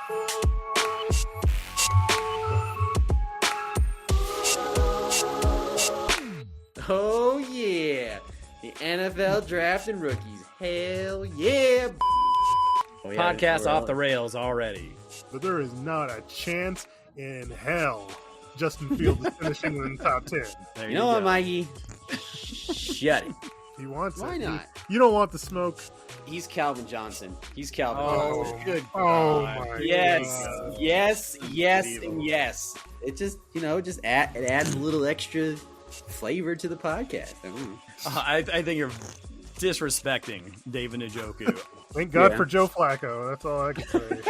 Oh yeah, the NFL draft and rookies. Hell yeah. Oh, yeah, podcast off the rails already. But there is not a chance in hell Justin Fields is finishing in the top 10. You know what, Mikey? Shut it. He wants Why it. not? You don't want the smoke. He's Calvin Johnson. He's Calvin Oh, Johnson. good. Oh, God. my Yes, God. yes, and yes. It just, it adds a little extra flavor to the podcast. I think you're disrespecting David Njoku. Thank God Yeah. for Joe Flacco. That's all I can say.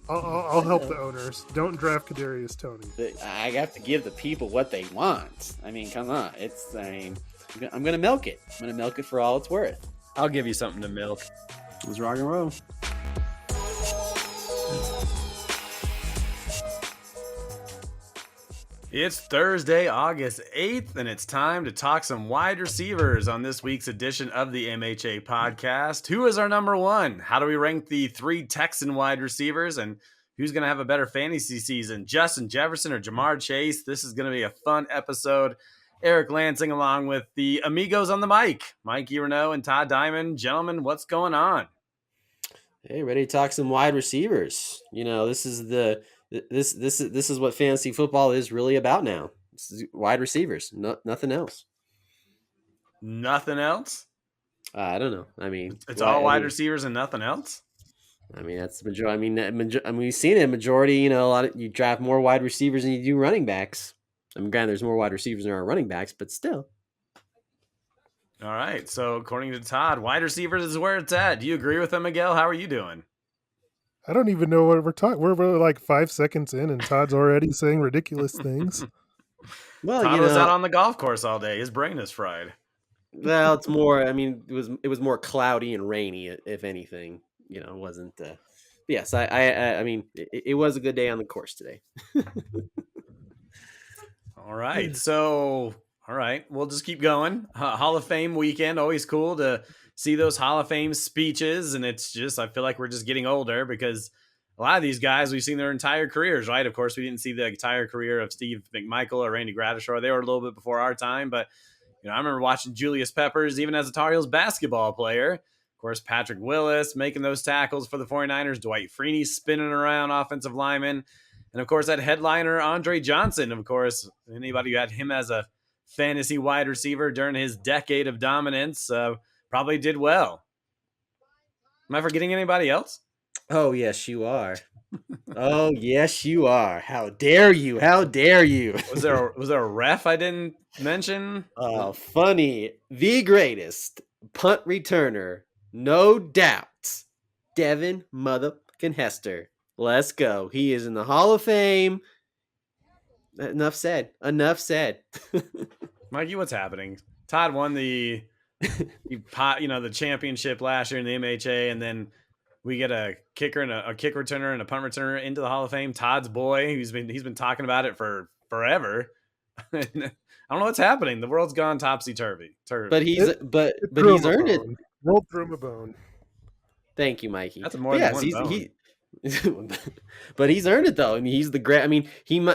I'll help the owners. Don't draft Kadarius Toney. I have to give the people what they want. I mean, come on. I'm going to milk it. I'm going to milk it for all it's worth. I'll give you something to milk. Let's rock and roll. It's Thursday, August 8th, and it's time to talk some wide receivers on this week's edition of the MHA podcast. Who is our number one? How do we rank the 3 Texan wide receivers? And who's going to have a better fantasy season, Justin Jefferson or Jamar Chase? This is going to be a fun episode. Eric Lansing along with the amigos on the mic, Mikey Renault and Todd Diamond. Gentlemen, what's going on? Hey, ready to talk some wide receivers. This is what fantasy football is really about now. This is wide receivers, nothing else. Nothing else? I don't know. I mean, It's all wide receivers and nothing else? I mean, that's the majority. I mean, we've seen it in majority. You draft more wide receivers than you do running backs. I mean, granted, there's more wide receivers than there are running backs, but still. All right. So according to Todd, wide receivers is where it's at. Do you agree with him, Miguel? How are you doing? I don't even know what we're talking. We're like 5 seconds in, and Todd's already saying ridiculous things. Well, Todd was out on the golf course all day. His brain is fried. Well, it's more. I mean, it was more cloudy and rainy, if anything. It wasn't. Yes, I mean, it was a good day on the course today. All right. So, all right, we'll just keep going. Hall of Fame weekend, always cool to see those Hall of Fame speeches. And it's just, I feel like we're just getting older because a lot of these guys, we've seen their entire careers, right? Of course, we didn't see the entire career of Steve McMichael or Randy Gradishar. They were a little bit before our time. But, I remember watching Julius Peppers, even as a Tar Heels basketball player. Of course, Patrick Willis making those tackles for the 49ers. Dwight Freeney spinning around offensive linemen. And, of course, that headliner, Andre Johnson. Of course, anybody who had him as a fantasy wide receiver during his decade of dominance probably did well. Am I forgetting anybody else? Oh, yes, you are. Oh, yes, you are. How dare you? How dare you? Was there a ref I didn't mention? Oh, funny. The greatest punt returner, no doubt. Devin motherfucking Hester. Let's go. He is in the Hall of Fame. Enough said. Mikey, what's happening? Todd won the championship last year in the MHA, and then we get a kicker and a kick returner and a punt returner into the Hall of Fame. Todd's boy, he's been talking about it for forever. I don't know what's happening. The world's gone topsy turvy. But he's earned it. Rolled through him a bone. Thank you, Mikey. That's more than one bone. But he's earned it though. I mean, he's the great. I mean,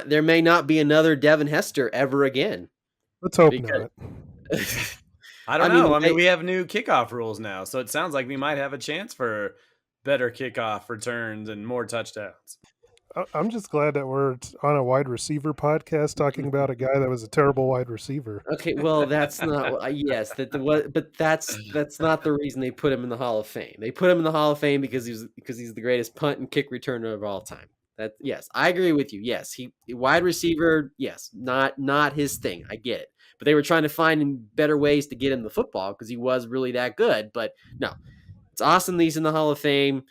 there may not be another Devin Hester ever again. Let's hope not. I don't know. I mean, we have new kickoff rules now, so it sounds like we might have a chance for better kickoff returns and more touchdowns. I'm just glad that we're on a wide receiver podcast talking about a guy that was a terrible wide receiver. Okay, well, that's not yes, but that's not the reason they put him in the Hall of Fame. They put him in the Hall of Fame because he's the greatest punt and kick returner of all time. That yes, I agree with you. Yes, he wide receiver. Yes, not his thing. I get it, but they were trying to find better ways to get him the football because he was really that good. But no, it's awesome that he's in the Hall of Fame,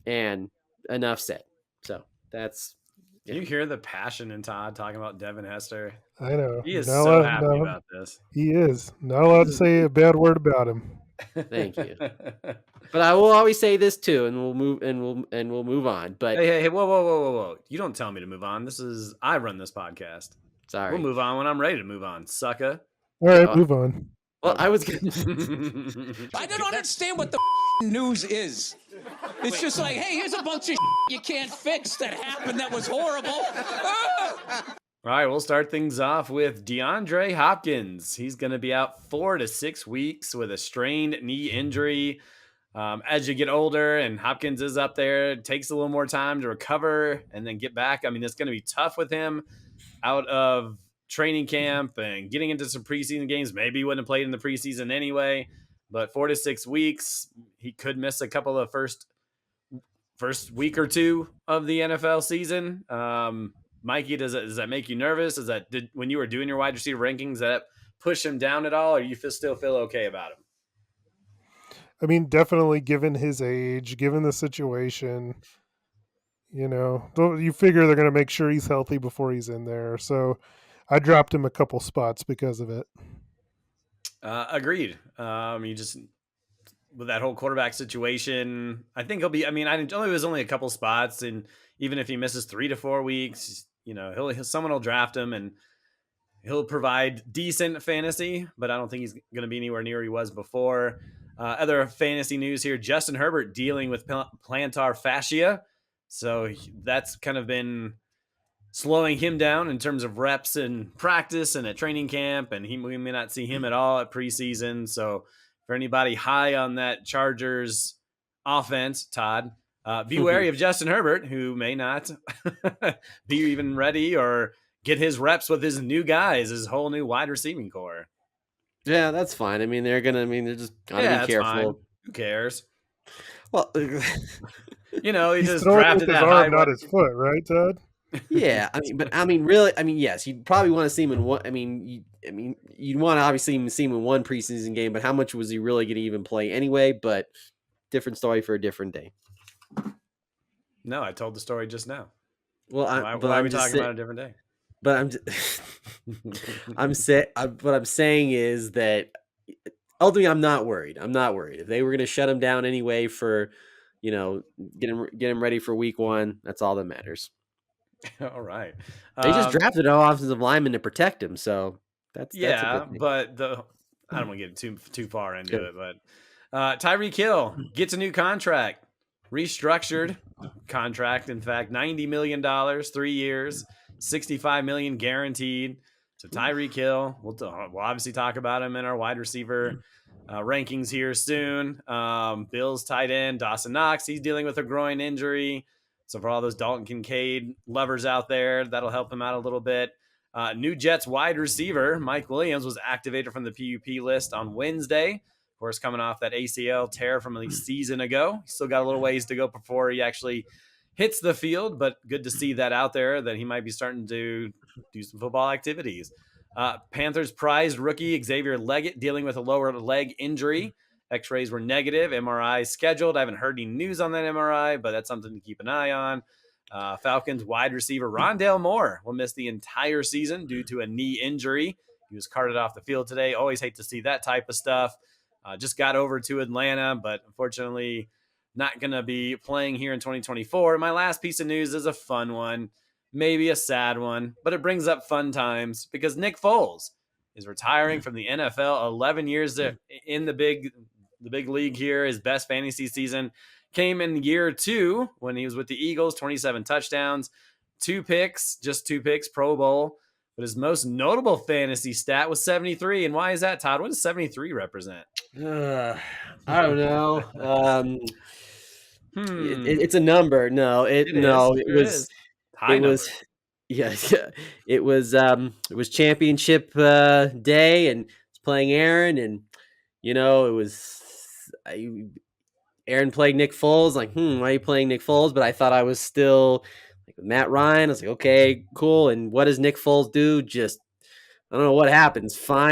and enough said. So that's. Do you hear the passion in Todd talking about Devin Hester? I know. He is so happy about this. He is. Not allowed to say a bad word about him. Thank you. But I will always say this too, and we'll move on. But hey, whoa! You don't tell me to move on. I run this podcast. Sorry. We'll move on when I'm ready to move on, sucker. All right, move on. Well, I was. I don't understand what the news is. It's just like, hey, here's a bunch of you can't fix that happened that was horrible. All right, we'll start things off with DeAndre Hopkins. He's going to be out 4 to 6 weeks with a strained knee injury. As you get older and Hopkins is up there, it takes a little more time to recover and then get back. I mean, it's going to be tough with him out of training camp and getting into some preseason games. Maybe he wouldn't have played in the preseason anyway, but 4 to 6 weeks, he could miss a couple of first week or two of the NFL season. Mikey, does that make you nervous? When you were doing your wide receiver rankings, that push him down at all, or you still feel okay about him? I mean, definitely given his age, given the situation, you figure they're going to make sure he's healthy before he's in there. So I dropped him a couple spots because of it. Agreed. You just with that whole quarterback situation, I think he'll be. I mean, I know it was only a couple spots, and even if he misses 3 to 4 weeks, someone will draft him and he'll provide decent fantasy. But I don't think he's going to be anywhere near he was before. Other fantasy news here: Justin Herbert dealing with plantar fascia, so that's kind of been slowing him down in terms of reps and practice and at training camp, and we may not see him at all at preseason. So for anybody high on that Chargers offense, Todd, be wary of Justin Herbert, who may not be even ready or get his reps with his new guys, his whole new wide receiving core. Yeah, that's fine. I mean, they're just gotta be careful. Fine. Who cares? Well, he He's just throwing drafted with his that arm, high not his foot, right, Todd? Yeah, really, yes, you'd probably want to see him in one. You'd want to obviously see him in one preseason game, but how much was he really going to even play anyway? But different story for a different day. No, I told the story just now. Well, why are we talking about a different day? But what I'm saying is that ultimately, I'm not worried. If they were going to shut him down anyway for, get him ready for week 1, that's all that matters. All right. They just drafted an offensive lineman to protect him, so that's a good thing. But I don't want to get too far into it, but Tyreek Hill gets a new contract, restructured contract. In fact, $90 million, 3 years, $65 million guaranteed. So Tyreek Hill, we'll obviously talk about him in our wide receiver rankings here soon. Bills tight end Dawson Knox, he's dealing with a groin injury. So for all those Dalton Kincaid lovers out there, that'll help him out a little bit. New Jets wide receiver Mike Williams was activated from the PUP list on Wednesday. Of course, coming off that ACL tear from a season ago. He's still got a little ways to go before he actually hits the field, but good to see that out there, that he might be starting to do some football activities. Panthers prized rookie Xavier Leggett dealing with a lower leg injury. X-rays were negative. MRI scheduled. I haven't heard any news on that MRI, but that's something to keep an eye on. Falcons wide receiver Rondale Moore will miss the entire season due to a knee injury. He was carted off the field today. Always hate to see that type of stuff. Just got over to Atlanta, but unfortunately not going to be playing here in 2024. My last piece of news is a fun one, maybe a sad one, but it brings up fun times because Nick Foles is retiring from the NFL. 11 years in the big league here. His best fantasy season came in year 2 when he was with the Eagles, 27 touchdowns, 2 picks, Pro Bowl. But his most notable fantasy stat was 73. And why is that, Todd? What does 73 represent? I don't know. It's a number. No, it was championship day, and it's playing Aaron, and Aaron played Nick Foles. Like, why are you playing Nick Foles? But I thought I was still like Matt Ryan. I was like, okay, cool. And what does Nick Foles do? Just, I don't know what happens. Has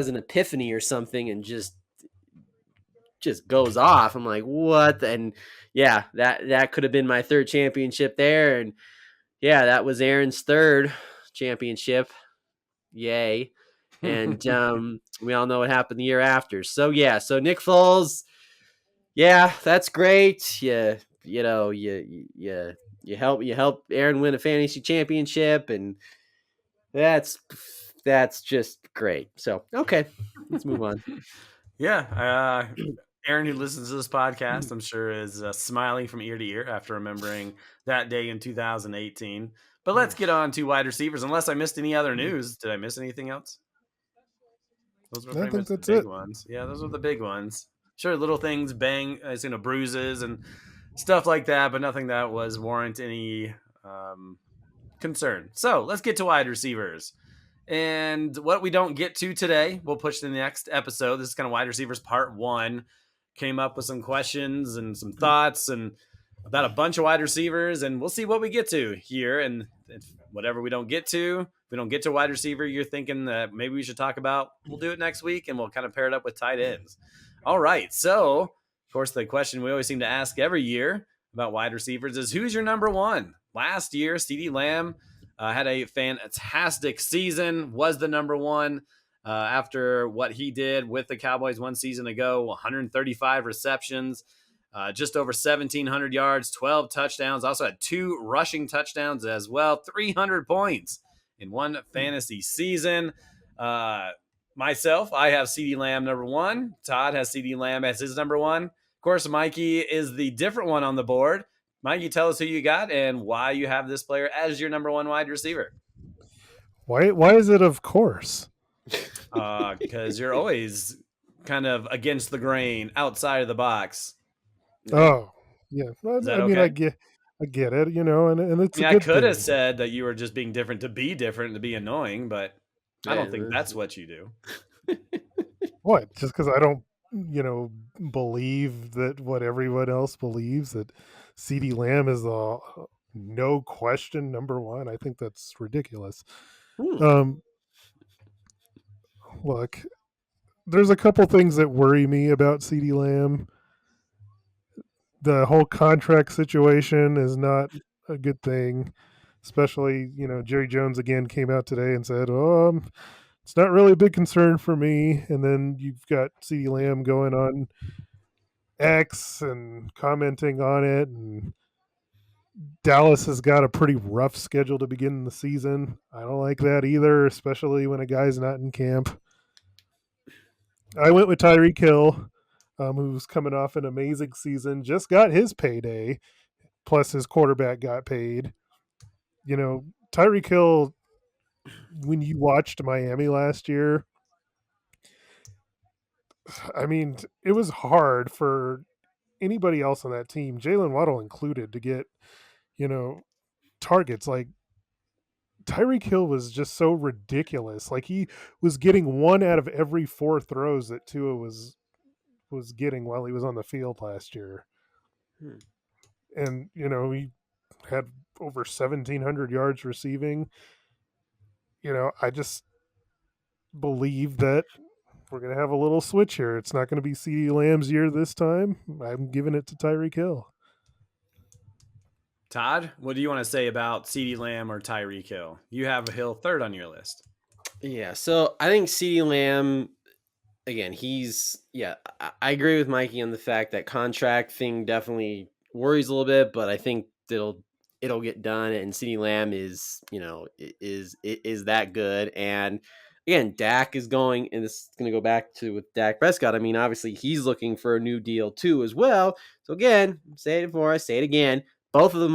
an epiphany or something and just goes off. I'm like, what? And yeah, that could have been my 3rd championship there. And yeah, that was Aaron's 3rd championship. Yay. And we all know what happened the year after. So yeah, so Nick Foles, yeah, that's great. You help Aaron win a fantasy championship, and that's just great. So okay, let's move on. Yeah, Aaron, who listens to this podcast, I'm sure is smiling from ear to ear after remembering that day in 2018. But let's get on to wide receivers. Unless I missed any other news. Did I miss anything else? Those were I pretty think much the that's big it. ones. Yeah, those were the big ones. Sure, little things, bruises and stuff like that, but nothing that was warrant any concern. So let's get to wide receivers. And what we don't get to today, we'll push to the next episode. This is kind of wide receivers part 1. Came up with some questions and some thoughts and about a bunch of wide receivers, and we'll see what we get to here. And if whatever we don't get to, if we don't get to wide receiver you're thinking that maybe we should talk about, we'll do it next week, and we'll kind of pair it up with tight ends. All right. So, of course, the question we always seem to ask every year about wide receivers is who's your number one? Last year, CeeDee Lamb had a fantastic season, was the number one after what he did with the Cowboys one season ago, 135 receptions, just over 1,700 yards, 12 touchdowns, also had 2 rushing touchdowns as well, 300 points in one fantasy season. Myself, I have CeeDee Lamb number one. Todd has CeeDee Lamb as his number one. Of course, Mikey is the different one on the board. Mikey, tell us who you got and why you have this player as your number one wide receiver. Why is it of course? Because you're always kind of against the grain, outside of the box. Oh, yeah. Is that I mean, okay? I get it, you know, and it's I mean, a I good could thing. have said that you were just being different to be different, to be annoying, but I don't think that's what you do. What? Just because I don't, believe that what everyone else believes, that CeeDee Lamb is the no question number one. I think that's ridiculous. Look, there's a couple things that worry me about CeeDee Lamb. The whole contract situation is not a good thing, especially, Jerry Jones again came out today and said, "Oh, it's not really a big concern for me." And then you've got CeeDee Lamb going on X and commenting on it, and Dallas has got a pretty rough schedule to begin the season. I don't like that either, especially when a guy's not in camp. I went with Tyreek Hill, who's coming off an amazing season, just got his payday, plus his quarterback got paid. Tyreek Hill, when you watched Miami last year, I mean, it was hard for anybody else on that team, Jalen Waddle included, to get, targets. Like, Tyreek Hill was just so ridiculous. Like, he was getting 1 out of every 4 throws that Tua was getting while he was on the field last year. And, he had over 1,700 yards receiving. I just believe that we're going to have a little switch here. It's not going to be CeeDee Lamb's year this time. I'm giving it to Tyreek Hill. Todd, what do you want to say about CeeDee Lamb or Tyreek Hill? You have a Hill third on your list. Yeah, so I think CeeDee Lamb, again, I agree with Mikey on the fact that contract thing definitely worries a little bit, but I think it'll get done. And CeeDee Lamb is that good. And again, Dak is going, and this is going to go back to with Dak Prescott. I mean, obviously he's looking for a new deal too as well. So again, say it before I say it again. Both of them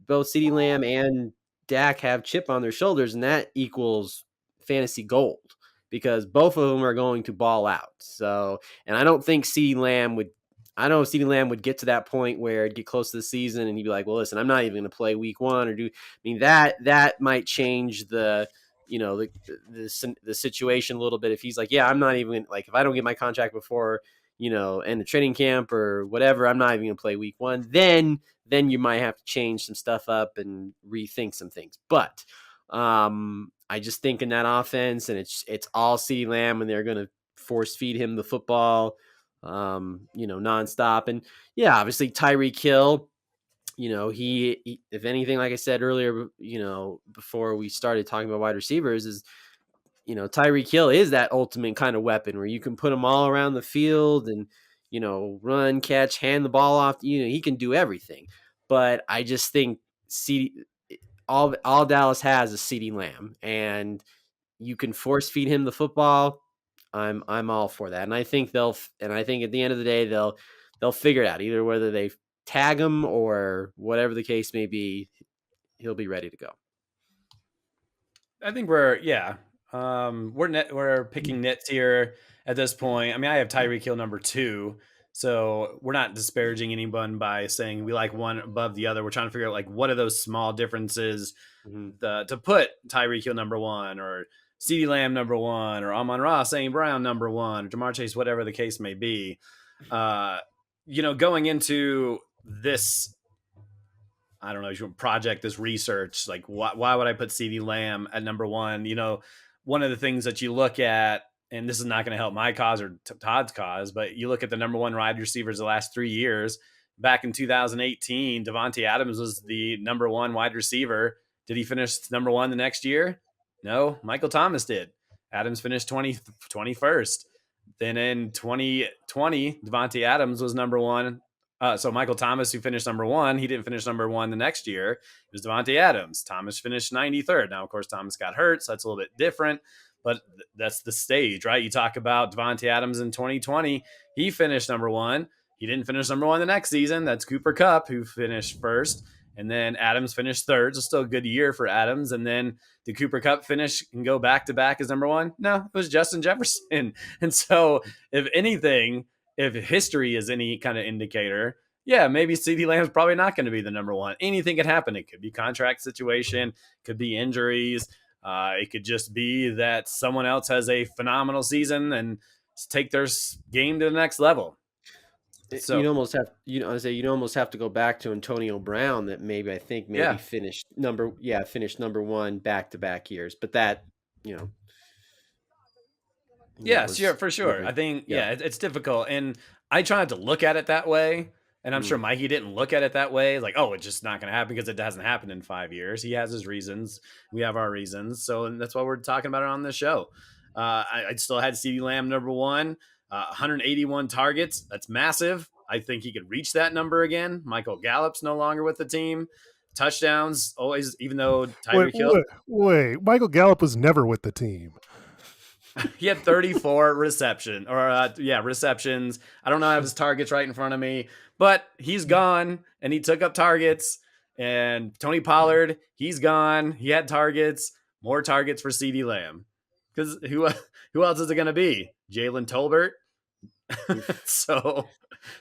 both CeeDee Lamb and Dak have chip on their shoulders, and that equals fantasy gold, because both of them are going to ball out. So, and I don't think CeeDee Lamb would get to that point where it'd get close to the season and he'd be like, well, listen, I'm not even going to play week 1 I mean, that might change the situation a little bit. If he's like, yeah, I'm not even, like, if I don't get my contract before, end of training camp or whatever, I'm not even going to play week 1, then you might have to change some stuff up and rethink some things. But, I just think in that offense, and it's all CeeDee Lamb, and they're going to force feed him the football, nonstop. And yeah, obviously Tyreek Hill, he, if anything, like I said earlier, before we started talking about wide receivers, is, Tyreek Hill is that ultimate kind of weapon where you can put him all around the field and, run, catch, hand the ball off. He can do everything. But I just think all Dallas has is CeeDee Lamb, and you can force feed him the football. I'm all for that, and I think I think at the end of the day they'll figure it out, either whether they tag him or whatever the case may be. He'll be ready to go. I think we're picking nits here at this point. I mean, I have Tyreek Hill number 2, so we're not disparaging anyone by saying we like one above the other. We're trying to figure out like what are those small differences to put Tyreek Hill number 1 or CeeDee Lamb number 1 or Amon-Ra St. Brown number 1 or Jamar Chase, whatever the case may be. Going into this, I don't know, project, this research, like why would I put CeeDee Lamb at number 1? One of the things that you look at, and this is not going to help my cause or Todd's cause, but you look at the number 1 wide receivers the last 3 years. Back in 2018, Davante Adams was the number 1 wide receiver. Did he finish number 1 the next year? No, Michael Thomas did. Adams finished 21st. Then in 2020, Davante Adams was number 1. So Michael Thomas, who finished number 1, he didn't finish number 1 the next year. It was Davante Adams. Thomas finished 93rd. Now, of course, Thomas got hurt, so that's a little bit different. But that's the stage, right? You talk about Davante Adams in 2020. He finished number 1. He didn't finish number 1 the next season. That's Cooper Kupp, who finished first. And then Adams finished 3rd. So still a good year for Adams. And then did Cooper Kupp finish and go back-to-back as number 1? No, it was Justin Jefferson. And so, if anything, if history is any kind of indicator, yeah, maybe CeeDee Lamb's probably not going to be the number 1. Anything could happen. It could be contract situation, could be injuries. It could just be that someone else has a phenomenal season and take their game to the next level. So you'd almost have to go back to Antonio Brown, that maybe finished number 1 back-to-back years, but that yes, for sure. I think it's difficult, and I try not to look at it that way. And I'm sure Mikey didn't look at it that way. Like, oh, it's just not going to happen because it hasn't happened in 5 years. He has his reasons. We have our reasons. And that's why we're talking about it on this show. I still had CeeDee Lamb number 1, 181 targets. That's massive. I think he could reach that number again. Michael Gallup's no longer with the team. Touchdowns, always, even though Tyreek Hill. Wait, Michael Gallup was never with the team. He had 34 receptions. I don't know, I have his targets right in front of me, but he's gone and he took up targets. And Tony Pollard, he's gone. He had targets, more targets for CeeDee Lamb. Because who else is it going to be? Jalen Tolbert? So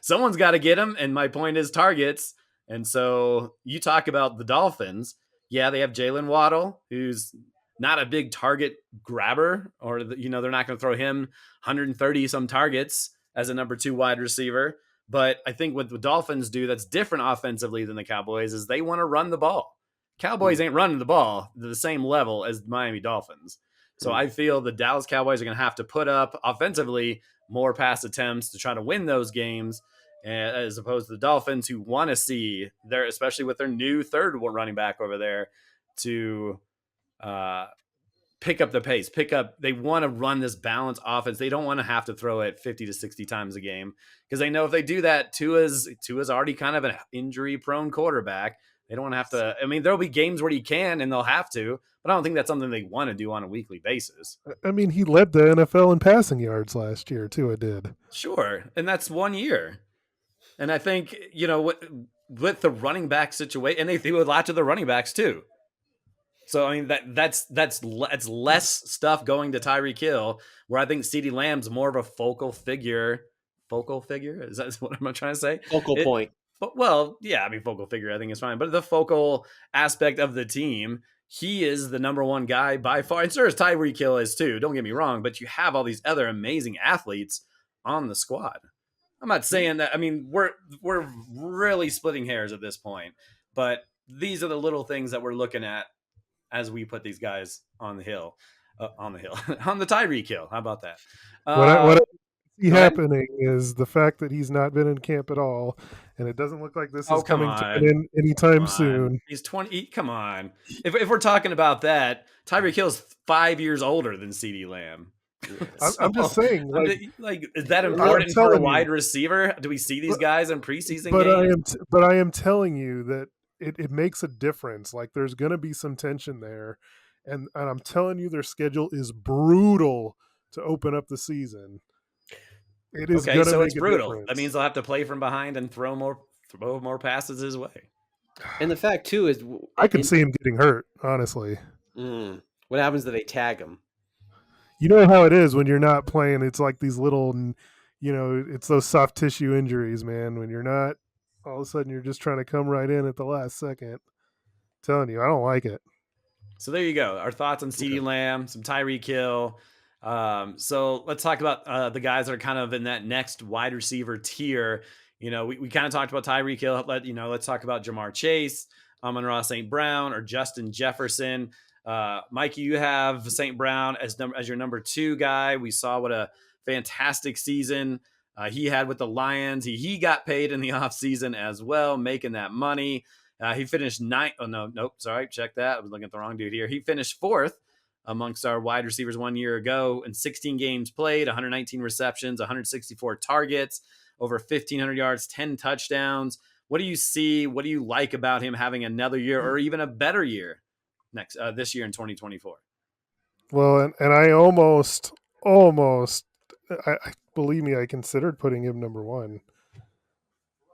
someone's got to get him. And my point is targets. And so you talk about the Dolphins. Yeah, they have Jalen Waddle, who's not a big target grabber, or they're not going to throw him 130 some targets as a number 2 wide receiver. But I think what the Dolphins do that's different offensively than the Cowboys is they want to run the ball. Cowboys ain't running the ball to the same level as Miami Dolphins. So I feel the Dallas Cowboys are going to have to put up offensively more pass attempts to try to win those games, as opposed to the Dolphins, who want to see their, especially with their new 3rd running back over there, to pick up the pace, they want to run this balanced offense. They don't want to have to throw it 50 to 60 times a game, because they know if they do that, Tua's already kind of an injury prone quarterback. They don't want to have to, I mean, there'll be games where he can and they'll have to, but I don't think that's something they want to do on a weekly basis. I mean, he led the NFL in passing yards last year, Tua did. Sure. And that's 1 year. And I think, with the running back situation, and they threw a lot to the running backs too. So, I mean, that's less stuff going to Tyreek Hill, where I think CeeDee Lamb's more of a focal figure. Focal figure? Is that what I'm trying to say? Focal point. Well, yeah, I mean, focal figure I think is fine. But the focal aspect of the team, he is the number 1 guy by far. And so is Tyreek Hill is too, don't get me wrong. But you have all these other amazing athletes on the squad. I'm not saying that. I mean, we're really splitting hairs at this point. But these are the little things that we're looking at as we put these guys on the hill, on the Tyreek Hill. How about that? What I see happening is the fact that he's not been in camp at all, and it doesn't look like this is coming to an end anytime soon. He's 20. Come on. If we're talking about that, Tyreek Hill's 5 years older than CeeDee Lamb. I'm just saying, is that important for a wide receiver? Do we see these guys in preseason games? But I am telling you that it makes a difference. Like, there's going to be some tension there, and I'm telling you, their schedule is brutal to open up the season. It is Okay, going to so it's make a brutal. That means difference. they'll have to play from behind and throw more passes his way. And the fact too is, I could see him getting hurt, honestly. what happens if they tag him? You know how it is when you're not playing. It's like these little, it's those soft tissue injuries, man. When you're not, all of a sudden you're just trying to come right in at the last second. I'm telling you, I don't like it. So there you go. Our thoughts on CeeDee Lamb, some Tyreek Hill. So let's talk about the guys that are kind of in that next wide receiver tier. We kind of talked about Tyreek Hill. Let's talk about Jamar Chase, Amon-Ra St. Brown, or Justin Jefferson. Mikey, you have St. Brown as your number 2 guy. We saw what a fantastic season he had with the Lions. He got paid in the offseason as well, making that money. He finished ninth. Oh, no, nope. Sorry. Check that. I was looking at the wrong dude here. He finished 4th amongst our wide receivers 1 year ago in 16 games played, 119 receptions, 164 targets, over 1,500 yards, 10 touchdowns. What do you see? What do you like about him having another year or even a better year this year in 2024? Well, and I almost, I believe me, I considered putting him number 1.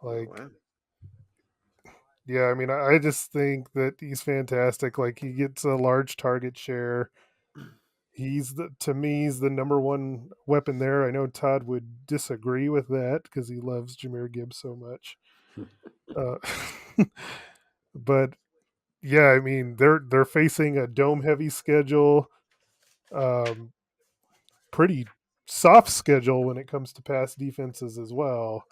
Like, Wow. yeah, I mean, I just think that he's fantastic. Like, he gets a large target share. To me, he's the number 1 weapon there. I know Todd would disagree with that because he loves Jahmyr Gibbs so much. But yeah, I mean, they're facing a dome heavy schedule, pretty soft schedule when it comes to pass defenses as well.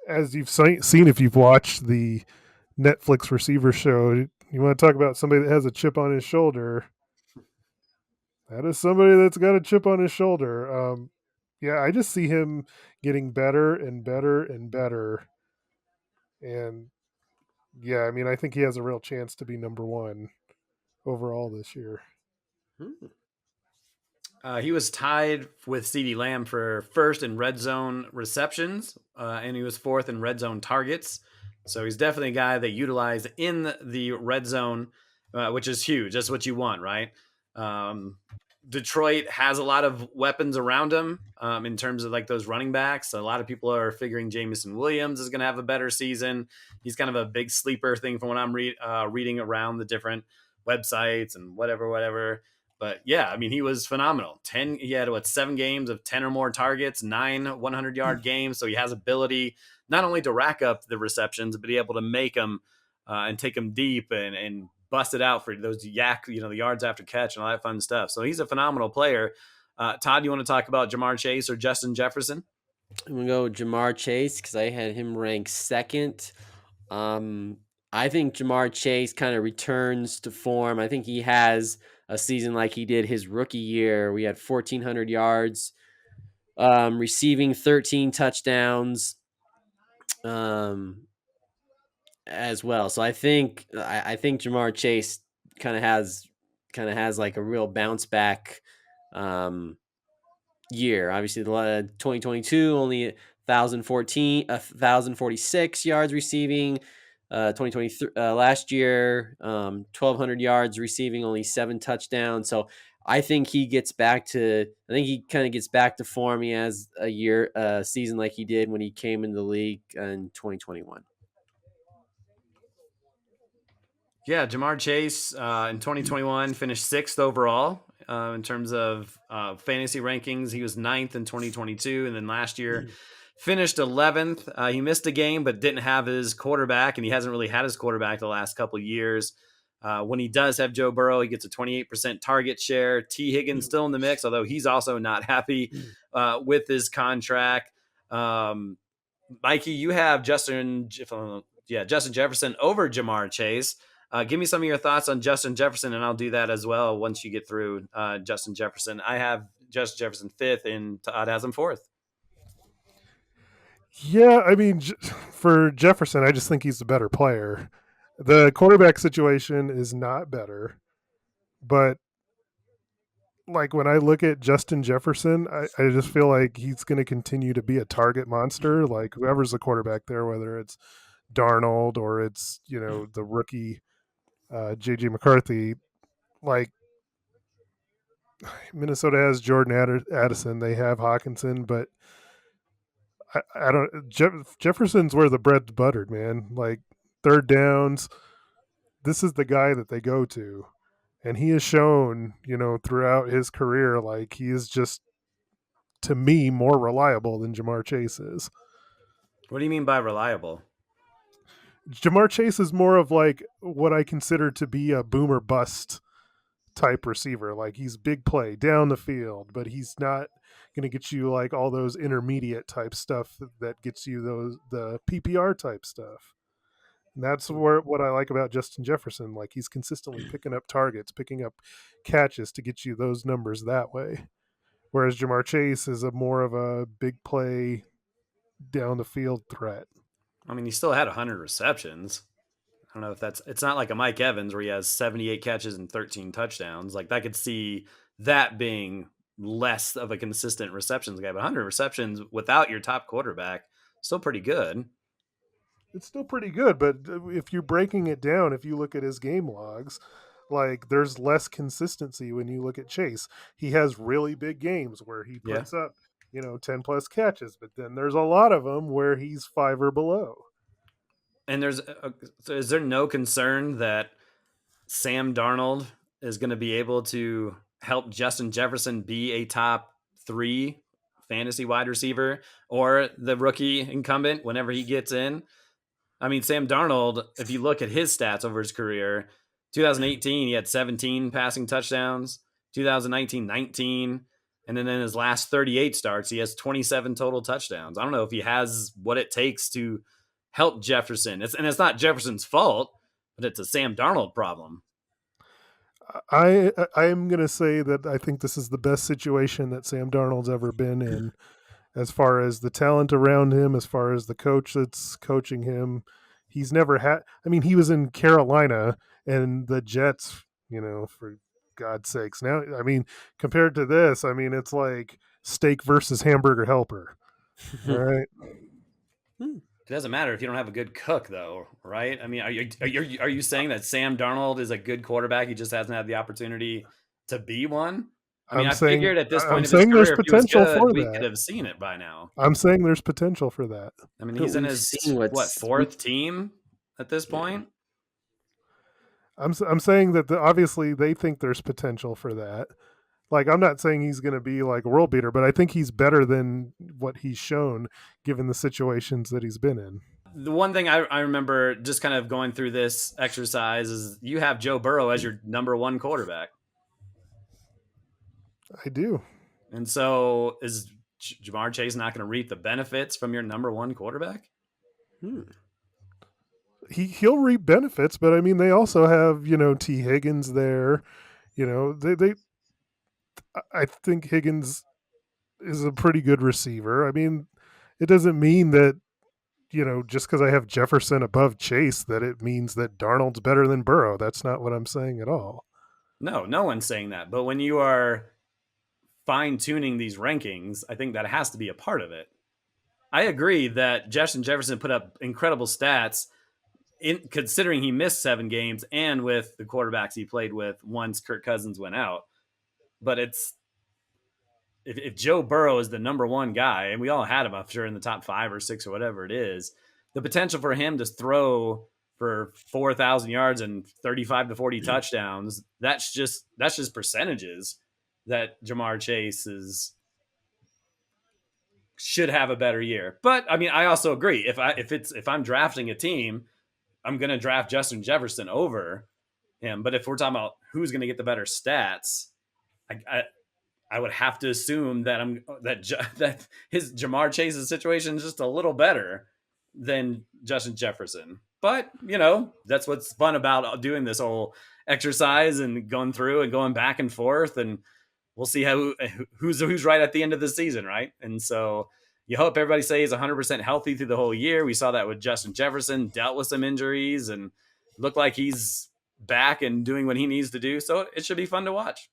As you've seen if you've watched the Netflix receiver show, you want to talk about somebody that has a chip on his shoulder. That is somebody that's got a chip on his shoulder. Yeah, I just see him getting better and better and better. And yeah, I mean, I think he has a real chance to be number 1 overall this year. He was tied with CeeDee Lamb for 1st in red zone receptions, and he was 4th in red zone targets. So he's definitely a guy that utilized in the red zone, which is huge. That's what you want, right? Detroit has a lot of weapons around him in terms of like those running backs. A lot of people are figuring Jameson Williams is going to have a better season. He's kind of a big sleeper thing from what I'm reading around the different websites and whatever. But yeah, I mean, he was phenomenal. He had 7 games of 10 or more targets, 9 100-yard games. So he has ability not only to rack up the receptions, but be able to make them and take them deep and bust it out for those the yards after catch and all that fun stuff. So he's a phenomenal player. Todd, you want to talk about Jamar Chase or Justin Jefferson? I'm gonna go with Jamar Chase because I had him ranked 2nd. I think Jamar Chase kind of returns to form. I think he has a season like he did his rookie year. We had 1,400 yards, receiving 13 touchdowns, as well. So I think Jamar Chase kind of has like a real bounce back year. Obviously, the 2022 only 1,046 yards receiving. 2023 last year, 1,200 yards receiving, only 7 touchdowns. So I think he kind of gets back to form. He has a season like he did when he came into the league in 2021. Yeah, Jamar Chase in 2021 finished 6th overall in terms of fantasy rankings. He was 9th in 2022, and then last year finished 11th. He missed a game, but didn't have his quarterback, and he hasn't really had his quarterback the last couple of years. When he does have Joe Burrow, he gets a 28% target share. T. Higgins still in the mix, although he's also not happy with his contract. Mikey, you have Justin Jefferson over Jamar Chase. Give me some of your thoughts on Justin Jefferson, and I'll do that as well once you get through Justin Jefferson. I have Justin Jefferson 5th, and Todd has him 4th. Yeah, I mean, for Jefferson, I just think he's the better player. The quarterback situation is not better, but like when I look at Justin Jefferson, I just feel like he's going to continue to be a target monster. Like whoever's the quarterback there, whether it's Darnold or it's the rookie JJ McCarthy, like Minnesota has Jordan Addison. They have Hawkinson, but I don't. Jefferson's where the bread's buttered, man. Like third downs, this is the guy that they go to, and he has shown, throughout his career, like he is just, to me, more reliable than Jamar Chase is. What do you mean by reliable? Jamar Chase is more of like what I consider to be a boomer bust type receiver. Like he's big play down the field, but he's not going to get you like all those intermediate type stuff that gets you the PPR type stuff. And that's what I like about Justin Jefferson. Like he's consistently picking up targets, picking up catches to get you those numbers that way. Whereas Jamar Chase is a more of a big play down the field threat. I mean, he still had 100 receptions. I don't know if it's not like a Mike Evans where he has 78 catches and 13 touchdowns. Like I could see that being less of a consistent receptions guy, but 100 receptions without your top quarterback, still pretty good. It's still pretty good, but if you're breaking it down, if you look at his game logs, like there's less consistency when you look at Chase. He has really big games where he puts up, 10 plus catches, but then there's a lot of them where he's 5 or below. And so is there no concern that Sam Darnold is going to be able to help Justin Jefferson be a top 3 fantasy wide receiver or the rookie incumbent whenever he gets in? I mean, Sam Darnold, if you look at his stats over his career, 2018, he had 17 passing touchdowns, 2019, 19. And then in his last 38 starts, he has 27 total touchdowns. I don't know if he has what it takes to help Jefferson. It's not Jefferson's fault, but it's a Sam Darnold problem. I am going to say that I think this is the best situation that Sam Darnold's ever been in, as far as the talent around him, as far as the coach that's coaching him. He's never had. I mean, he was in Carolina and the Jets. For God's sakes. Now, I mean, compared to this, I mean, it's like steak versus hamburger helper. All right. It doesn't matter if you don't have a good cook, though, right? I mean, are you saying that Sam Darnold is a good quarterback? He just hasn't had the opportunity to be one. I mean, I figured at this point of his career, if he was good, we could have seen it by now. I'm saying there's potential for that. I mean, he's in his fourth team at this point. I'm saying that obviously they think there's potential for that. Like, I'm not saying he's going to be like a world beater, but I think he's better than what he's shown given the situations that he's been in. The one thing I remember just kind of going through this exercise is you have Joe Burrow as your number 1 quarterback. I do. And so is Jamar Chase not going to reap the benefits from your number 1 quarterback? He'll reap benefits, but I mean, they also have, T. Higgins there. I think Higgins is a pretty good receiver. I mean, it doesn't mean that, just because I have Jefferson above Chase, that it means that Darnold's better than Burrow. That's not what I'm saying at all. No one's saying that. But when you are fine-tuning these rankings, I think that has to be a part of it. I agree that Justin Jefferson put up incredible stats considering he missed 7 games and with the quarterbacks he played with once Kirk Cousins went out. But if Joe Burrow is the number 1 guy, and we all had him, I'm sure, in the top 5 or 6 or whatever it is, the potential for him to throw for 4,000 yards and 35 to 40 touchdowns, that's just percentages that Jamar Chase should have a better year. But I mean, I also agree. If I'm drafting a team, I'm going to draft Justin Jefferson over him. But if we're talking about who's going to get the better stats, I would have to assume that his Jamar Chase's situation is just a little better than Justin Jefferson. But, that's what's fun about doing this whole exercise and going through and going back and forth. And we'll see who's right at the end of the season, right? And so you hope everybody stays 100% healthy through the whole year. We saw that with Justin Jefferson, dealt with some injuries and looked like he's back and doing what he needs to do. So it should be fun to watch.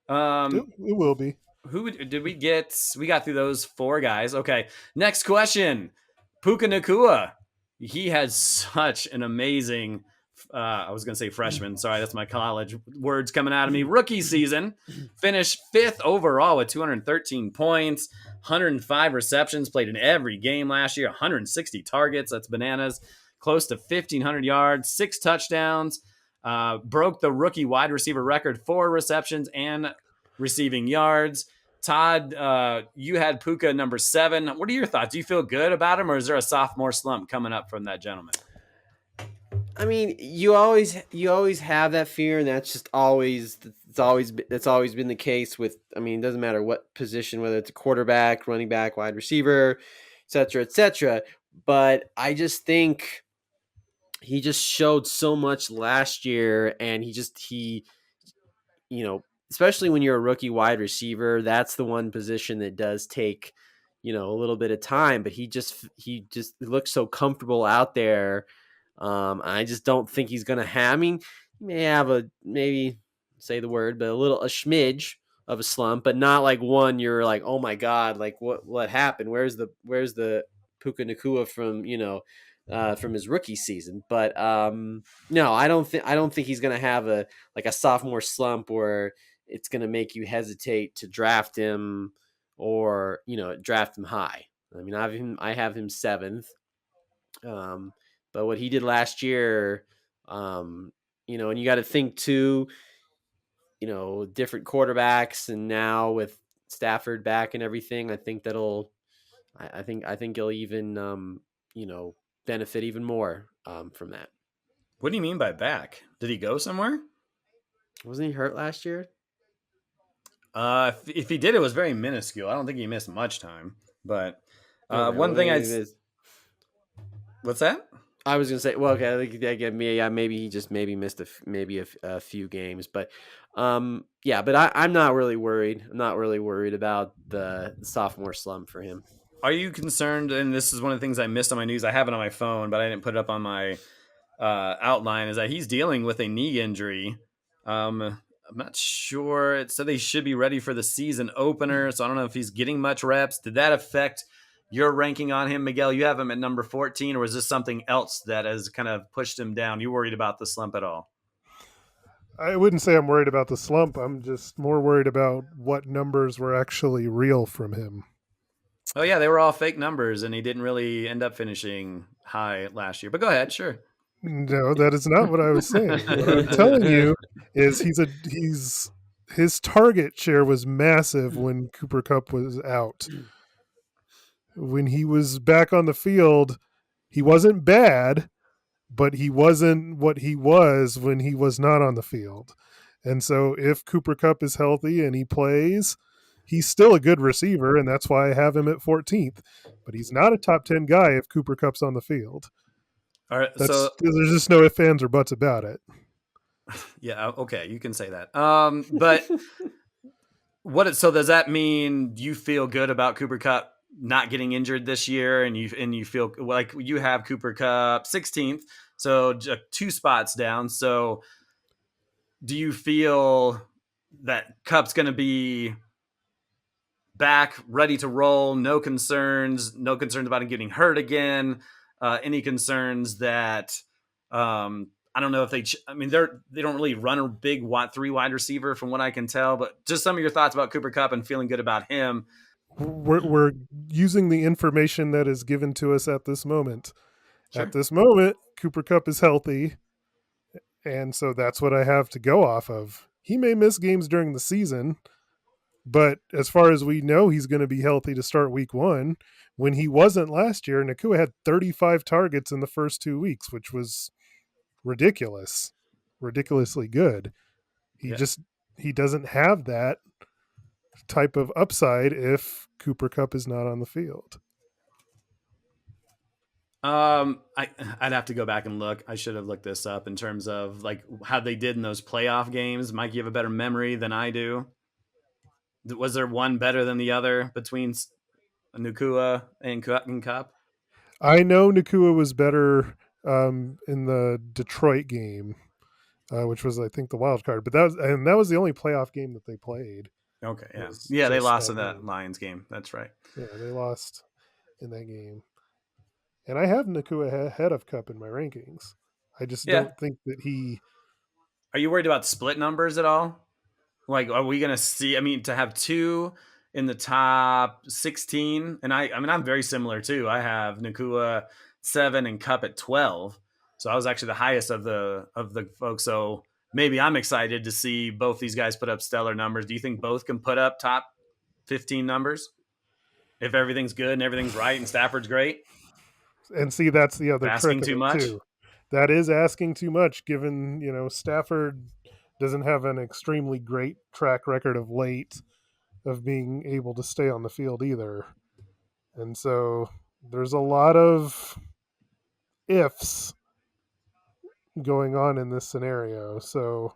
It will be. Who did we get? We got through those 4 guys. Okay. Next question. Puka Nacua. He had such an amazing I was going to say freshman. Sorry, that's my college words coming out of me. Rookie season, finished 5th overall with 213 points, 105 receptions, played in every game last year, 160 targets. That's bananas. Close to 1,500 yards, 6 touchdowns. Broke the rookie wide receiver record for receptions and receiving yards. Todd, you had Puka number 7. What are your thoughts? Do you feel good about him, or is there a sophomore slump coming up from that gentleman? I mean, you always have that fear, and that's just always that's always been the case with. I mean, it doesn't matter what position, whether it's a quarterback, running back, wide receiver, etc., etc. But I just think he just showed so much last year, and he especially when you're a rookie wide receiver, that's the one position that does take a little bit of time. But he just looks so comfortable out there. I just don't think he's going to have. I mean, he may have maybe say the word, but a smidge of a slump, but not like one you're like, oh my god, like what happened? Where's the Puka Nakua from his rookie season? But no, I don't think he's going to have a sophomore slump where it's going to make you hesitate to draft him or draft him high. I mean, I have him 7th. But what he did last year, and you got to think too, different quarterbacks, and now with Stafford back and everything, I think I think he'll even, benefit even more from that. What do you mean by back? Did he go somewhere? Wasn't he hurt last year? If he did, it was very minuscule. I don't think he missed much time. But Okay, one thing what's that? I was gonna say, well, okay, I think again, maybe he just missed a few games, but yeah, but I'm not really worried. I'm not really worried about the sophomore slump for him. Are you concerned? And this is one of the things I missed on my news. I have it on my phone, but I didn't put it up on my outline. Is that he's dealing with a knee injury? I'm not sure. It said they should be ready for the season opener, so I don't know if he's getting much reps. Did that affect your ranking on him, Miguel? You have him at number 14, or is this something else that has kind of pushed him down? You worried about the slump at all? I wouldn't say I'm worried about the slump. I'm just more worried about what numbers were actually real from him. Oh, yeah, they were all fake numbers, and he didn't really end up finishing high last year. But go ahead, sure. No, that is not what I was saying. What I'm telling you is his target share was massive when Cooper Kupp was out. When he was back on the field, he wasn't bad, but he wasn't what he was when he was not on the field. And so if Cooper Kupp is healthy and he plays, he's still a good receiver, and that's why I have him at 14th. But he's not a top 10 guy if Cooper Kupp's on the field. All right, so there's just no ifs, ands, or buts about it. Yeah, okay, you can say that. But so does that mean you feel good about Cooper Kupp not getting injured this year, and you feel like you have Cooper Kupp 16th, so 2 spots down. So do you feel that Kupp's going to be back, ready to roll? No concerns about him getting hurt again. Any concerns that I don't know if they don't really run a big 3 wide receiver from what I can tell, but just some of your thoughts about Cooper Kupp and feeling good about him. We're using the information that is given to us at this moment. Sure. At this moment, Cooper Kupp is healthy, and so that's what I have to go off of. He may miss games during the season, but as far as we know, he's going to be healthy to start week 1. When he wasn't last year, Nakua had 35 targets in the first 2 weeks, which was ridiculously good. He doesn't have that type of upside if Cooper Kupp is not on the field. I'd have to go back and look. I should have looked this up in terms of like how they did in those playoff games. Mike, you have a better memory than I do. Was there one better than the other between Nakua and Kupp? I know Nakua was better in the Detroit game, which was, I think, the wild card. But that was the only playoff game that they played. Okay, yeah, they lost in that Lions game. That's right. Yeah, they lost in that game. And I have Nakua ahead of Kupp in my rankings. I just Yeah. don't think that he. Are you worried about split numbers at all? Like, are we going to see? I mean, to have two in the top 16, and I mean, I'm very similar too. I have Nakua 7 and Cup at 12, so I was actually the highest of the folks. So maybe I'm excited to see both these guys put up stellar numbers. Do you think both can put up top 15 numbers if everything's good and everything's right and Stafford's great? And see, that's the other Asking trick of too it much? too. That is asking too much, given Stafford doesn't have an extremely great track record of late of being able to stay on the field either. And so there's a lot of ifs going on in this scenario. So,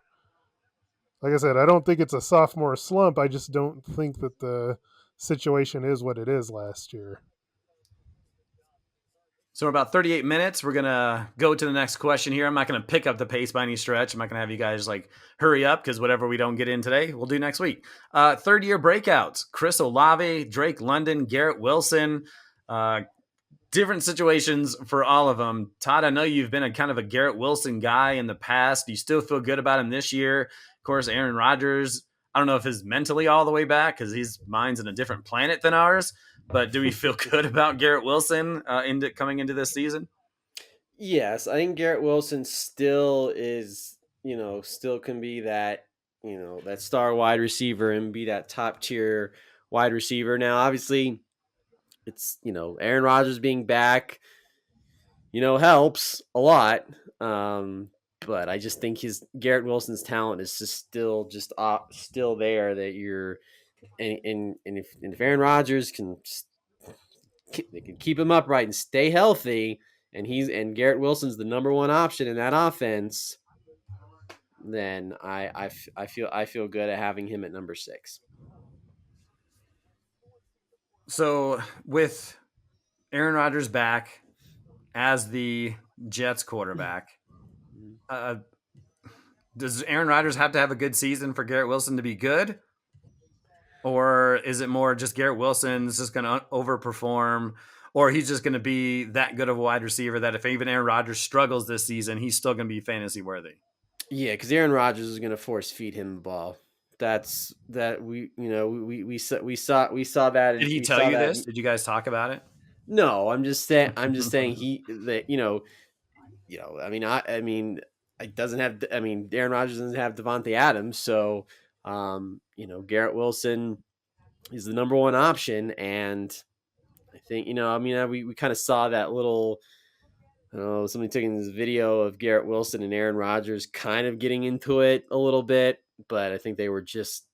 like I said, I don't think it's a sophomore slump. I just don't think that the situation is what it is last year. So we're about 38 minutes. We're going to go to the next question here. I'm not going to pick up the pace by any stretch. I'm not going to have you guys like hurry up because whatever we don't get in today, we'll do next week. Third year breakouts: Chris Olave, Drake London, Garrett Wilson. Different situations for all of them. Todd, I know you've been a kind of a Garrett Wilson guy in the past. Do you still feel good about him this year? Of course, Aaron Rodgers, I don't know if he's mentally all the way back because his mind's in a different planet than ours. But do we feel good about Garrett Wilson coming into this season? Yes, I think Garrett Wilson still is, still can be that, that star wide receiver and be that top tier wide receiver. Now, obviously, it's, Aaron Rodgers being back, helps a lot. But I just think his Garrett Wilson's talent is just still there that you're and if Aaron Rodgers they can keep him upright and stay healthy, and Garrett Wilson's the number one option in that offense, then I feel good at having him at number 6. So with Aaron Rodgers back as the Jets quarterback, does Aaron Rodgers have to have a good season for Garrett Wilson to be good? Or is it more just Garrett Wilson's just going to overperform, or he's just going to be that good of a wide receiver that if even Aaron Rodgers struggles this season, he's still going to be fantasy worthy? Yeah, because Aaron Rodgers is going to force feed him the ball. We saw that. Did he We tell saw you that. this? Did you guys talk about it? No, I'm just saying. I mean, it doesn't have. I mean, Aaron Rodgers doesn't have Devontae Adams, so Garrett Wilson is the number one option, and I think we kind of saw that little. I don't know, somebody taking this video of Garrett Wilson and Aaron Rodgers kind of getting into it a little bit, but I think they were just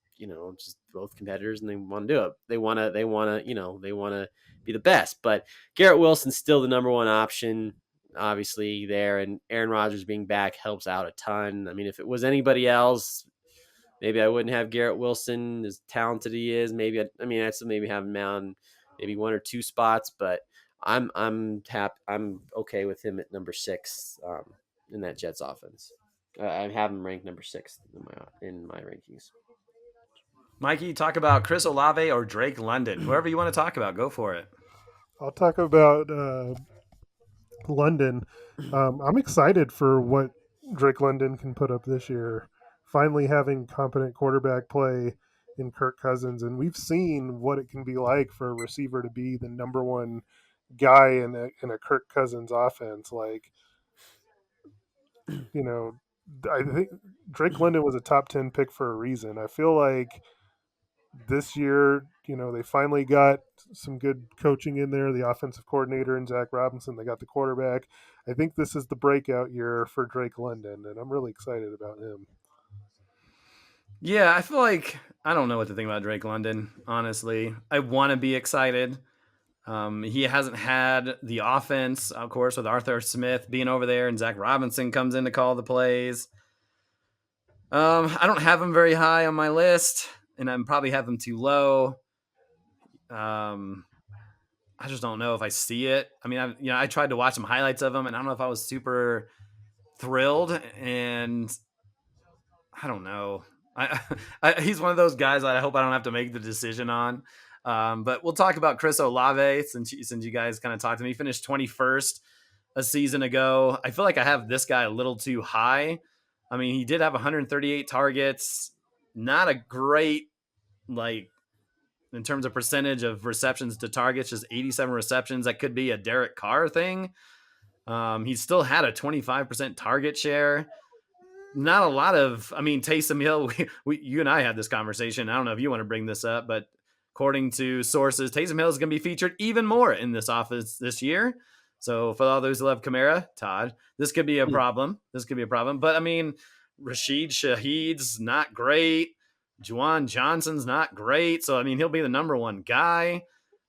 both competitors and they want to do it. They want to be the best, but Garrett Wilson's still the number one option, obviously there, and Aaron Rodgers being back helps out a ton. I mean, if it was anybody else, maybe I wouldn't have Garrett Wilson as talented he is. I'd still maybe have him on maybe 1 or 2 spots, but I'm okay with him at number 6 in that Jets offense. I have him ranked number 6 in my rankings. Mikey, talk about Chris Olave or Drake London. Whoever you want to talk about, go for it. I'll talk about London. I'm excited for what Drake London can put up this year. Finally having competent quarterback play in Kirk Cousins, and we've seen what it can be like for a receiver to be the number one guy in a Kirk Cousins offense. Like, I think Drake London was a top 10 pick for a reason. I feel like this year, they finally got some good coaching in there. The offensive coordinator and Zach Robinson, they got the quarterback. I think this is the breakout year for Drake London, and I'm really excited about him. Yeah, I feel like I don't know what to think about Drake London, honestly. I want to be excited. He hasn't had the offense, of course, with Arthur Smith being over there and Zach Robinson comes in to call the plays. I don't have him very high on my list, and I probably have him too low. I just don't know if I see it. I mean, I tried to watch some highlights of him, and I don't know if I was super thrilled. And I don't know. He's one of those guys that I hope I don't have to make the decision on. But we'll talk about Chris Olave since you guys kind of talked to me. He finished 21st a season ago. I feel like I have this guy a little too high. I mean, he did have 138 targets, not a great, like, in terms of percentage of receptions to targets, just 87 receptions. That could be a Derek Carr thing. He still had a 25% target share. Not a lot of, I mean, Taysom Hill, you and I had this conversation. I don't know if you want to bring this up, but according to sources, Taysom Hill is going to be featured even more in this offense this year. So for all those who love Kamara, Todd, this could be a problem. This could be a problem. But I mean, Rashid Shaheed's not great. Juwan Johnson's not great. So, I mean, he'll be the number one guy,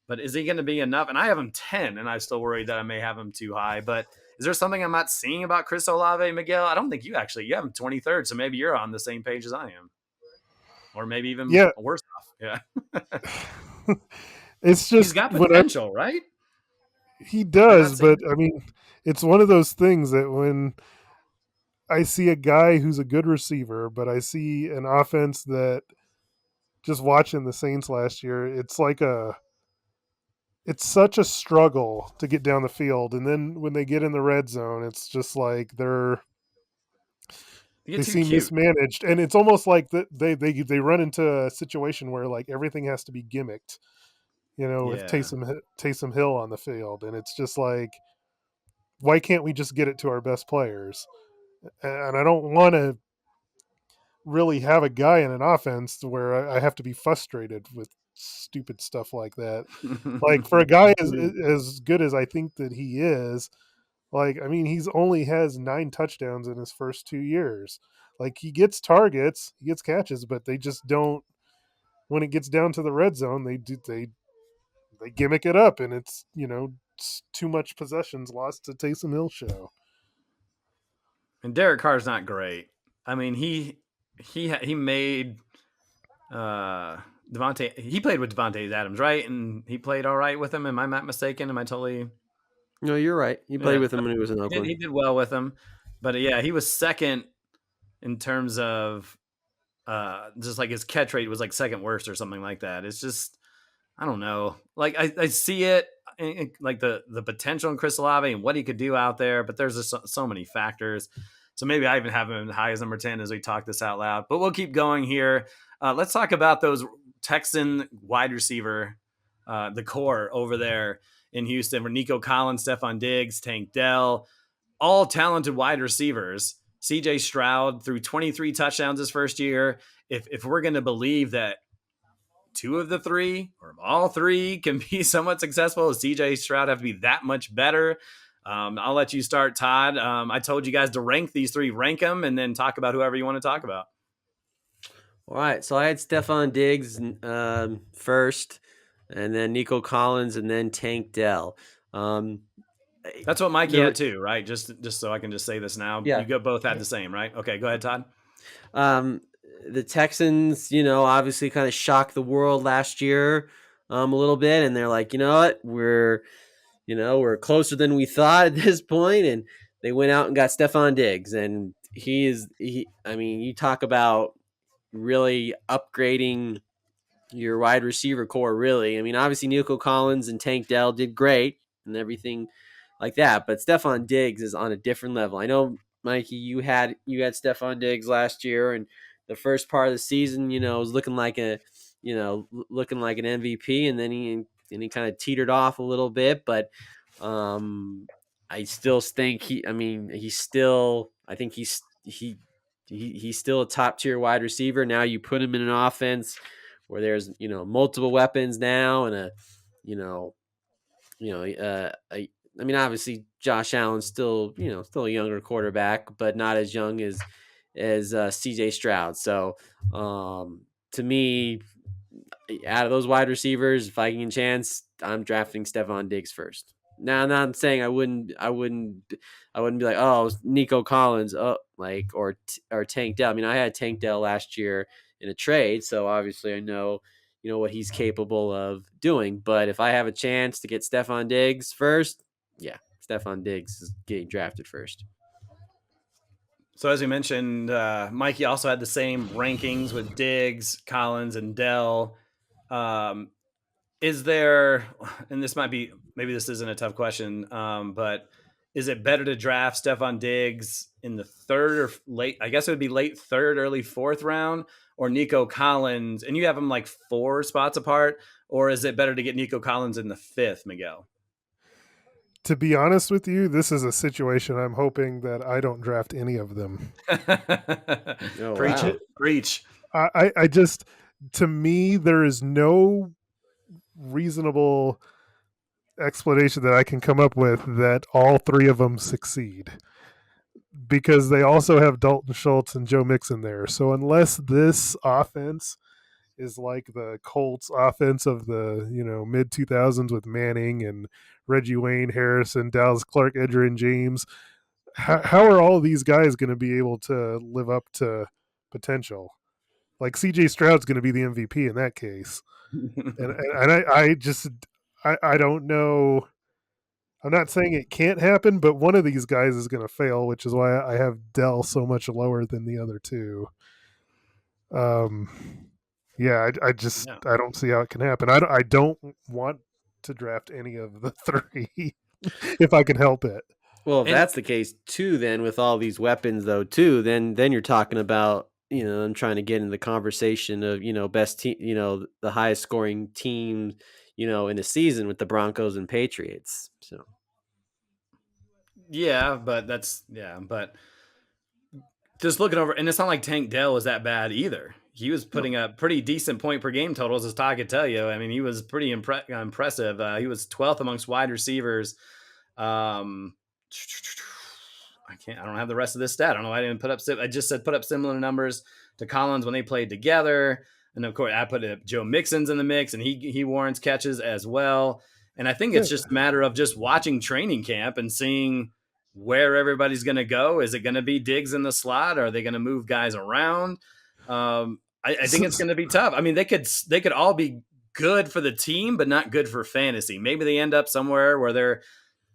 but is he going to be enough? And I have him 10, and I'm still worried that I may have him too high. But is there something I'm not seeing about Chris Olave, Miguel? I don't think you have him 23rd, so maybe you're on the same page as I am, or maybe even worse off. Yeah, it's just he's got potential, right? He does, but I mean, it's one of those things that when I see a guy who's a good receiver, but I see an offense that, just watching the Saints last year, it's such a struggle to get down the field, and then when they get in the red zone, it's just like they seem mismanaged, and it's almost like that they run into a situation where like everything has to be gimmicked, with Taysom Hill on the field, and it's just like, why can't we just get it to our best players? And I don't want to really have a guy in an offense where I have to be frustrated with stupid stuff like that. Like, for a guy as good as I think that he is, like, I mean, he's only has 9 touchdowns in his first 2 years. Like, he gets targets, he gets catches, but they just don't. When it gets down to the red zone, they gimmick it up, and it's it's too much possessions lost to Taysom Hill show. And Derek Carr's not great. I mean, he made Devontae. He played with Devontae Adams, right? And he played all right with him. Am I not mistaken? Am I totally? No, you're right. He played with him when he was in Oakland. He did well with him, but yeah, he was second in terms of just like his catch rate was like second worst or something like that. It's just, I don't know. Like I see it, like the potential in Chris Olave and what he could do out there, but there's just so many factors. So maybe I even have him as high as number 10 as we talk this out loud. But we'll keep going here. Let's talk about those Texan wide receiver, the core over there in Houston, where Nico Collins, Stephon Diggs, Tank Dell, all talented wide receivers. CJ Stroud threw 23 touchdowns his first year. If we're going to believe that 2 of the 3 or all 3 can be somewhat successful, does CJ Stroud have to be that much better? I'll let you start, Todd. I told you guys to rank these 3, rank them, and then talk about whoever you want to talk about. All right, so I had Stephon Diggs first, and then Nico Collins, and then Tank Dell. That's what Mikey had too, right? Just so I can just say this now. Yeah. You both had the same, right? Okay, go ahead, Todd. The Texans, obviously kind of shocked the world last year a little bit, and they're like, you know what, we're closer than we thought at this point, and they went out and got Stephon Diggs, and I mean, you talk about really upgrading your wide receiver core, really. I mean, obviously Nico Collins and Tank Dell did great and everything like that, but Stephon Diggs is on a different level. I know, Mikey, you had Stephon Diggs last year, and the first part of the season, was looking like an MVP, and then he kind of teetered off a little bit, but I still think he's still a top tier wide receiver. Now you put him in an offense where there's multiple weapons now, and I mean, obviously Josh Allen's still a younger quarterback, but not as young as CJ Stroud. So to me, out of those wide receivers, if I can chance, I'm drafting Stephon Diggs first. Now, I'm not saying I wouldn't be like, oh, Nico Collins, or Tank Dell. I mean, I had Tank Dell last year in a trade, so obviously I know what he's capable of doing. But if I have a chance to get Stephon Diggs first, yeah, Stephon Diggs is getting drafted first. So as we mentioned, Mikey also had the same rankings with Diggs, Collins, and Dell. Is there, and this might be, maybe this isn't a tough question, but is it better to draft Stephon Diggs in the third or late? I guess it would be late third, early fourth round, or Nico Collins, and you have them like 4 spots apart, or is it better to get Nico Collins in the fifth, Miguel? To be honest with you, this is a situation I'm hoping that I don't draft any of them. Oh, Preach wow. it, preach. I just, to me, there is no reasonable explanation that I can come up with that all 3 of them succeed, because they also have Dalton Schultz and Joe Mixon there. So unless this offense is like the Colts offense of the mid 2000s with Manning and Reggie Wayne, Harrison, Dallas Clark, Edgerrin James, how are all these guys going to be able to live up to potential? Like CJ Stroud's going to be the MVP in that case, and I don't know. I'm not saying it can't happen, but one of these guys is going to fail, which is why I have Dell so much lower than the other 2. Um, yeah, I just Yeah. I don't see how it can happen. I don't want to draft any of the 3 if I can help it. Well, if And that's the case too, then with all these weapons though too, then you're talking about, them trying to get in the conversation of, best team, the highest scoring team, in a season with the Broncos and Patriots. So yeah, but just looking over, and it's not like Tank Dell was that bad either. He was putting up pretty decent point per game totals, as Todd could tell you. I mean, he was pretty impressive. He was 12th amongst wide receivers. Um, I don't have the rest of this stat. I don't know. I didn't put up. I just said put up similar numbers to Collins when they played together. And of course, I put up Joe Mixon's in the mix, and he warrants catches as well. And I think Yeah. it's just a matter of just watching training camp and seeing where everybody's going to go. Is it going to be Diggs in the slot? Or are they going to move guys around? I think it's going to be tough. I mean, they could all be good for the team, but not good for fantasy. Maybe they end up somewhere where they're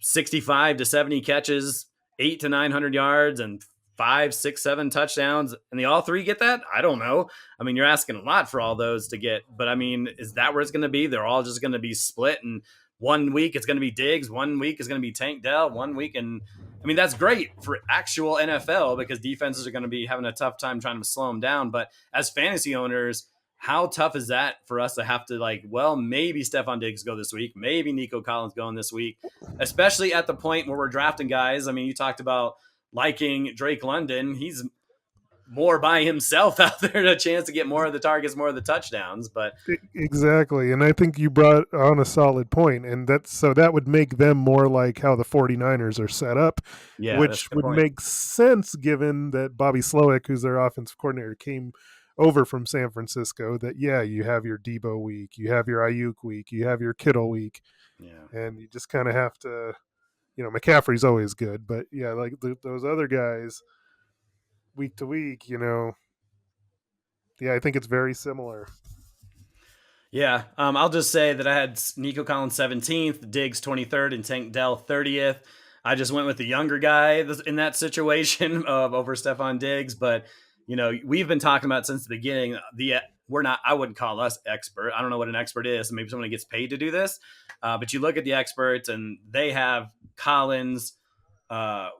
65 to 70 catches, 8 to 900 yards, and 5, 6, 7 touchdowns, and they all 3 get that? I don't know. I mean, you're asking a lot for all those to get, but I mean, is that where it's going to be? They're all just going to be split, and 1 week it's going to be Diggs, 1 week is going to be Tank Dell, 1 week, and I mean, that's great for actual NFL because defenses are going to be having a tough time trying to slow them down. But as fantasy owners, how tough is that for us to have to maybe Stephon Diggs go this week, maybe Nico Collins going this week, especially at the point where we're drafting guys. I mean, you talked about liking Drake London. He's more by himself out there, a chance to get more of the targets, more of the touchdowns. But Exactly. And I think you brought on a solid point, and that would make them more like how the 49ers are set up, yeah, which would make sense given that Bobby Slowick, who's their offensive coordinator, came over from San Francisco. That you have your Debo week, you have your Ayuk week, you have your Kittle week, and you just kind of have to, McCaffrey's always good, but yeah, like those other guys, week to week, I think it's very similar. Yeah, I'll just say that I had Nico Collins 17th, Diggs 23rd, and Tank Dell 30th. I just went with the younger guy in that situation over Stephon Diggs, but we've been talking about since the beginning. I wouldn't call us expert. I don't know what an expert is. Maybe someone gets paid to do this, but you look at the experts, and they have Collins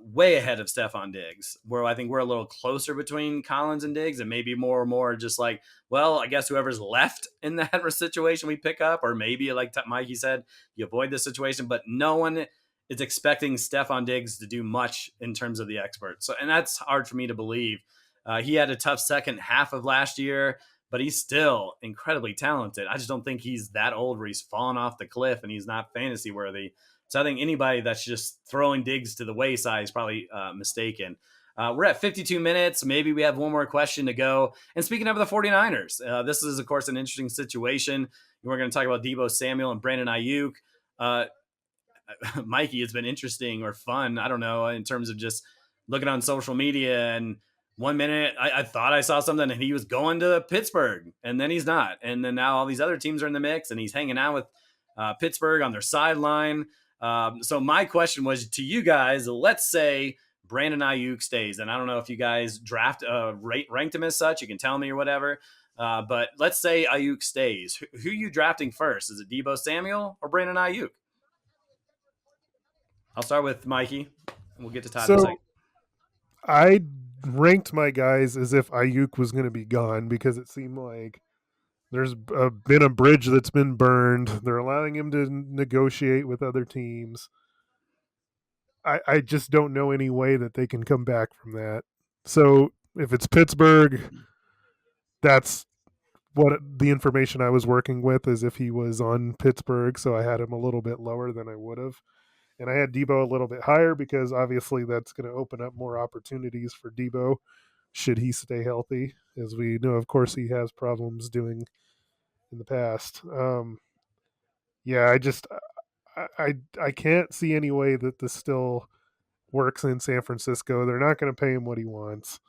way ahead of Stephon Diggs, where I think we're a little closer between Collins and Diggs, and maybe more just like, well, I guess whoever's left in that situation we pick up, or maybe like Mikey said, you avoid this situation, but no one is expecting Stephon Diggs to do much in terms of the experts. So, and that's hard for me to believe. He had a tough second half of last year, but he's still incredibly talented. I just don't think he's that old where he's fallen off the cliff and he's not fantasy worthy. So I think anybody that's just throwing Diggs to the wayside is probably mistaken. We're at 52 minutes. Maybe we have one more question to go. And speaking of the 49ers, this is, of course, an interesting situation. We're going to talk about Deebo Samuel and Brandon Ayuk. Mikey, it's been interesting or fun, I don't know, in terms of just looking on social media. And 1 minute, I thought I saw something and he was going to Pittsburgh, and then he's not. And then now all these other teams are in the mix, and he's hanging out with Pittsburgh on their sideline. So my question was to you guys, let's say Brandon Ayuk stays. And I don't know if you guys ranked him as such. You can tell me or whatever. But let's say Ayuk stays. Who are you drafting first? Is it Deebo Samuel or Brandon Ayuk? I'll start with Mikey, and we'll get to Todd in a So second. I ranked my guys as if Ayuk was going to be gone because it seemed like there's been a bridge that's been burned. They're allowing him to negotiate with other teams. I just don't know any way that they can come back from that. So if it's Pittsburgh, that's what the information I was working with is if he was on Pittsburgh. So I had him a little bit lower than I would have. And I had Debo a little bit higher because obviously that's going to open up more opportunities for Debo should he stay healthy. As we know, of course, he has problems doing in the past. Yeah, I can't see any way that this still works in San Francisco. They're not going to pay him what he wants.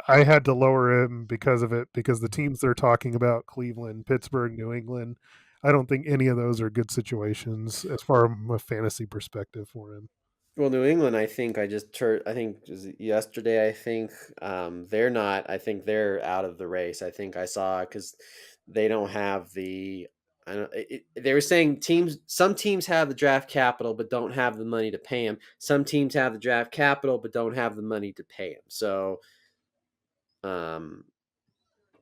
I had to lower him because of it, because the teams they're talking about, Cleveland, Pittsburgh, New England, I don't think any of those are good situations as far as a fantasy perspective for him. Well, New England, I think I just heard. I think was it yesterday. I think they're not. I think they're out of the race. I think I saw because they don't have the. I don't, they were saying teams. Some teams have the draft capital but don't have the money to pay him. Some teams have the draft capital but don't have the money to pay him. Um,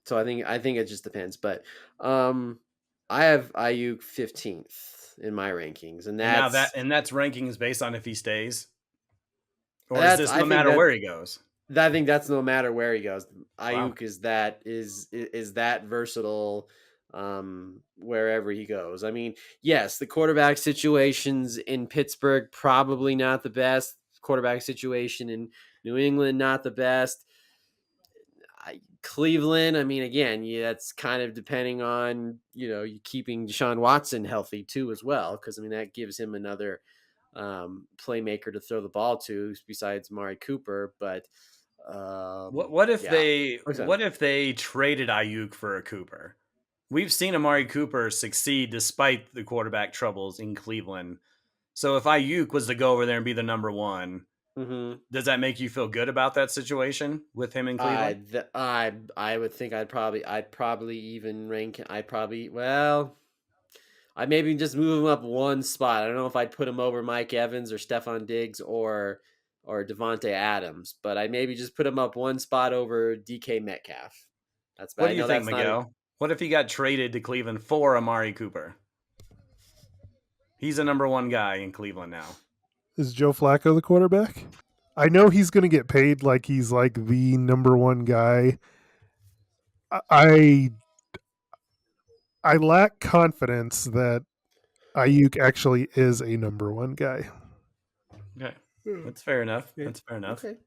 so I think it just depends. But I have Ayuk 15th in my rankings, and And now that's that's rankings based on if he stays, or is that's this I no think matter that where he goes? I think that's no matter where he goes. Wow. Ayuk is that versatile wherever he goes. I mean, yes, the quarterback situations in Pittsburgh probably not the best. Quarterback situation in New England not the best. Cleveland, I mean, again, yeah, that's kind of depending on you keeping Deshaun Watson healthy too as well, because I mean that gives him another playmaker to throw the ball to besides Mari Cooper. But What if yeah. they traded Ayuk for a Cooper? We've seen Amari Cooper succeed despite the quarterback troubles in Cleveland. So if Ayuk was to go over there and be the number one, Mm-hmm. does that make you feel good about that situation with him in Cleveland? I would think I'd probably even rank. I'd maybe just move him up one spot. I don't know if I'd put him over Mike Evans or Stephon Diggs or Devontae Adams, but I'd maybe just put him up one spot over DK Metcalf. That's bad. What I do you know think, that's not. Miguel? What if he got traded to Cleveland for Amari Cooper? He's the number one guy in Cleveland now. Is Joe Flacco the quarterback? I know he's going to get paid like he's like the number one guy. I lack confidence that Ayuk actually is a number one guy. Okay, that's fair enough. That's fair enough. Okay.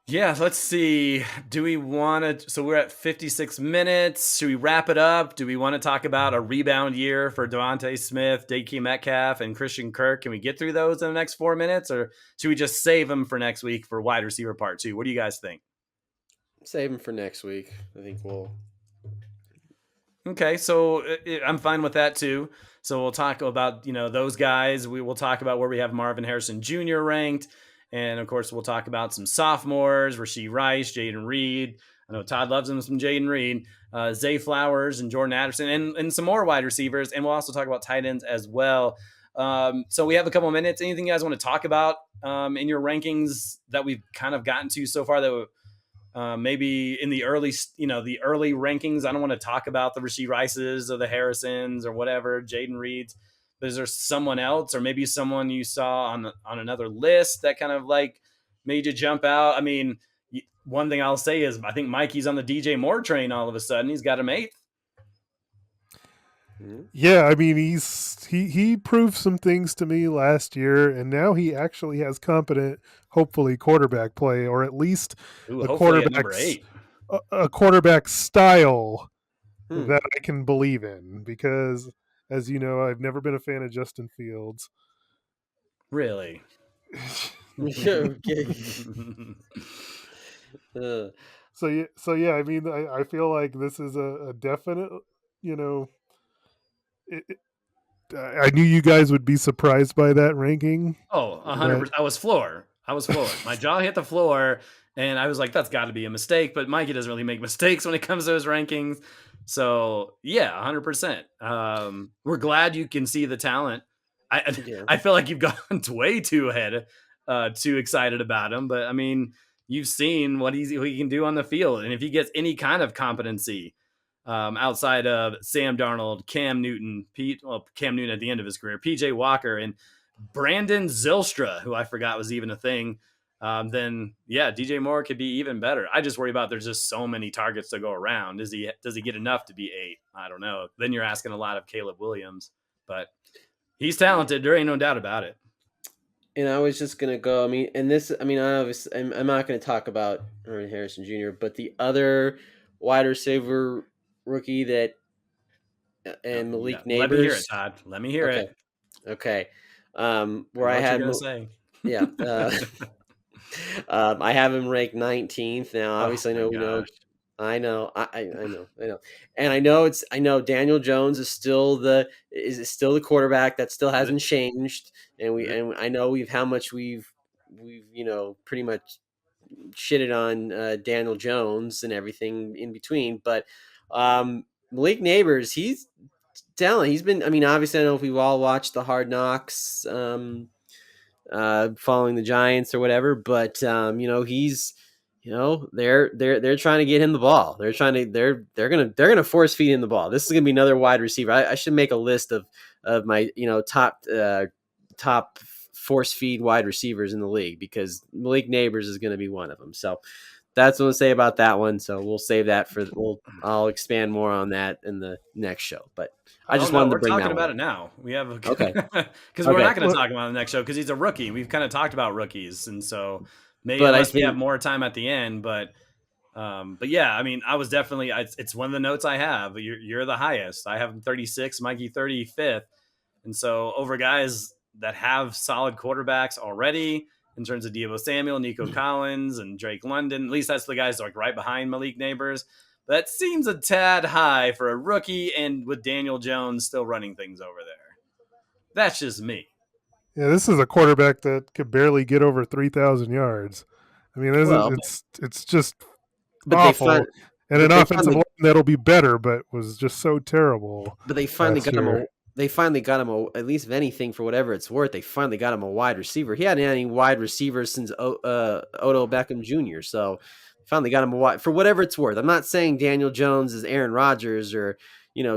Yeah, let's see. Do we want to? So we're at 56 minutes. Should we wrap it up? Do we want to talk about a rebound year for Devontae Smith, DK Metcalf, and Christian Kirk? Can we get through those in the next 4 minutes, or should we just save them for next week for wide receiver part 2? What do you guys think? Save him for next week. I think we'll. Okay, so I'm fine with that too. So we'll talk about those guys. We will talk about where we have Marvin Harrison Jr. ranked. And of course, we'll talk about some sophomores, Rashee Rice, Jaden Reed. I know Todd loves him some Jaden Reed, Zay Flowers, and Jordan Addison, and some more wide receivers. And we'll also talk about tight ends as well. So we have a couple of minutes. Anything you guys want to talk about in your rankings that we've kind of gotten to so far that maybe in the early rankings? I don't want to talk about the Rashee Rices or the Harrisons or whatever, Jaden Reeds. But is there someone else, or maybe someone you saw on another list that kind of like made you jump out? I mean, one thing I'll say is I think Mikey's on the DJ Moore train all of a sudden. He's got him 8th. Yeah, I mean he proved some things to me last year, and now he actually has competent, hopefully quarterback play, or at least a quarterback style that I can believe in. Because as you know, I've never been a fan of Justin Fields. Really? Okay. So yeah, I mean, I feel like this is a definite, I knew you guys would be surprised by that ranking. Oh, 100%. I was floored. My jaw hit the floor, and I was like, that's got to be a mistake. But Mikey doesn't really make mistakes when it comes to his rankings. So, yeah, 100%. We're glad you can see the talent. I feel like you've gone way too ahead, too excited about him. But I mean, you've seen what he can do on the field, and if he gets any kind of competency outside of Sam Darnold, Cam Newton, Cam Newton at the end of his career, PJ Walker, and Brandon Zylstra, who I forgot was even a thing, then yeah, DJ Moore could be even better. I just worry about there's just so many targets to go around. Does he get enough to be 8? I don't know. Then you're asking a lot of Caleb Williams, but he's talented. There ain't no doubt about it. And I was just gonna go. I mean, I'm not gonna talk about Aaron Harrison Jr., but the other wide receiver rookie that and Malik Neighbors. Let me hear it, Todd. Let me hear it. Okay. Where I had gonna say. Yeah. I have him ranked 19th now. Obviously, I know. And I know Daniel Jones is still the quarterback. That still hasn't changed. And I know how much we've pretty much shitted on Daniel Jones and everything in between. But Malik Neighbors, he's talent. He's been. I mean, obviously, I don't know if we've all watched the Hard Knocks. Following the Giants or whatever, but he's they're trying to get him the ball. They're gonna force feed him the ball. This is gonna be another wide receiver. I should make a list of my top force feed wide receivers in the league, because Malik Neighbors is gonna be one of them. So that's what I'll say about that one. So we'll save that I'll expand more on that in the next show. But I just wanted to bring that one. We're talking about it now. We have okay, because we're not going to talk about it in the next show because he's a rookie. We've kind of talked about rookies, and so maybe we have more time at the end. But yeah, I mean, I was definitely. It's one of the notes I have. You're the highest. I have him 36, Mikey 35th, and so over guys that have solid quarterbacks already, in terms of Deebo Samuel, Nico Collins, and Drake London. At least that's the guys like right behind Malik Neighbors. That seems a tad high for a rookie, and with Daniel Jones still running things over there. That's just me. Yeah, this is a quarterback that could barely get over 3,000 yards. I mean, it's just awful. And an offensive line that'll be better, but was just so terrible. But they finally got him. They finally got him at least, if anything, for whatever it's worth. They finally got him a wide receiver. He hadn't had any wide receivers since Odell Beckham Jr. So finally got him a wide, for whatever it's worth. I'm not saying Daniel Jones is Aaron Rodgers or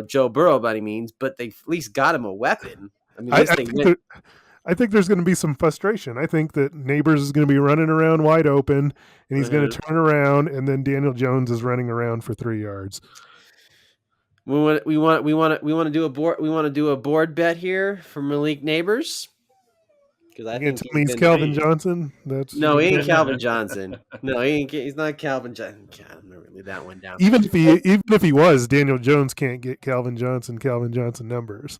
Joe Burrow by any means, but they at least got him a weapon. I mean, I think there's going to be some frustration. I think that Neighbors is going to be running around wide open, and he's going to turn around, and then Daniel Jones is running around for 3 yards. We want to do a board bet here for Malik Neighbors, because I think he's Calvin Johnson. No, he ain't Calvin Johnson. No, he ain't. He's not Calvin Johnson. I'm gonna leave that one down. Even if he was, Daniel Jones can't get Calvin Johnson numbers.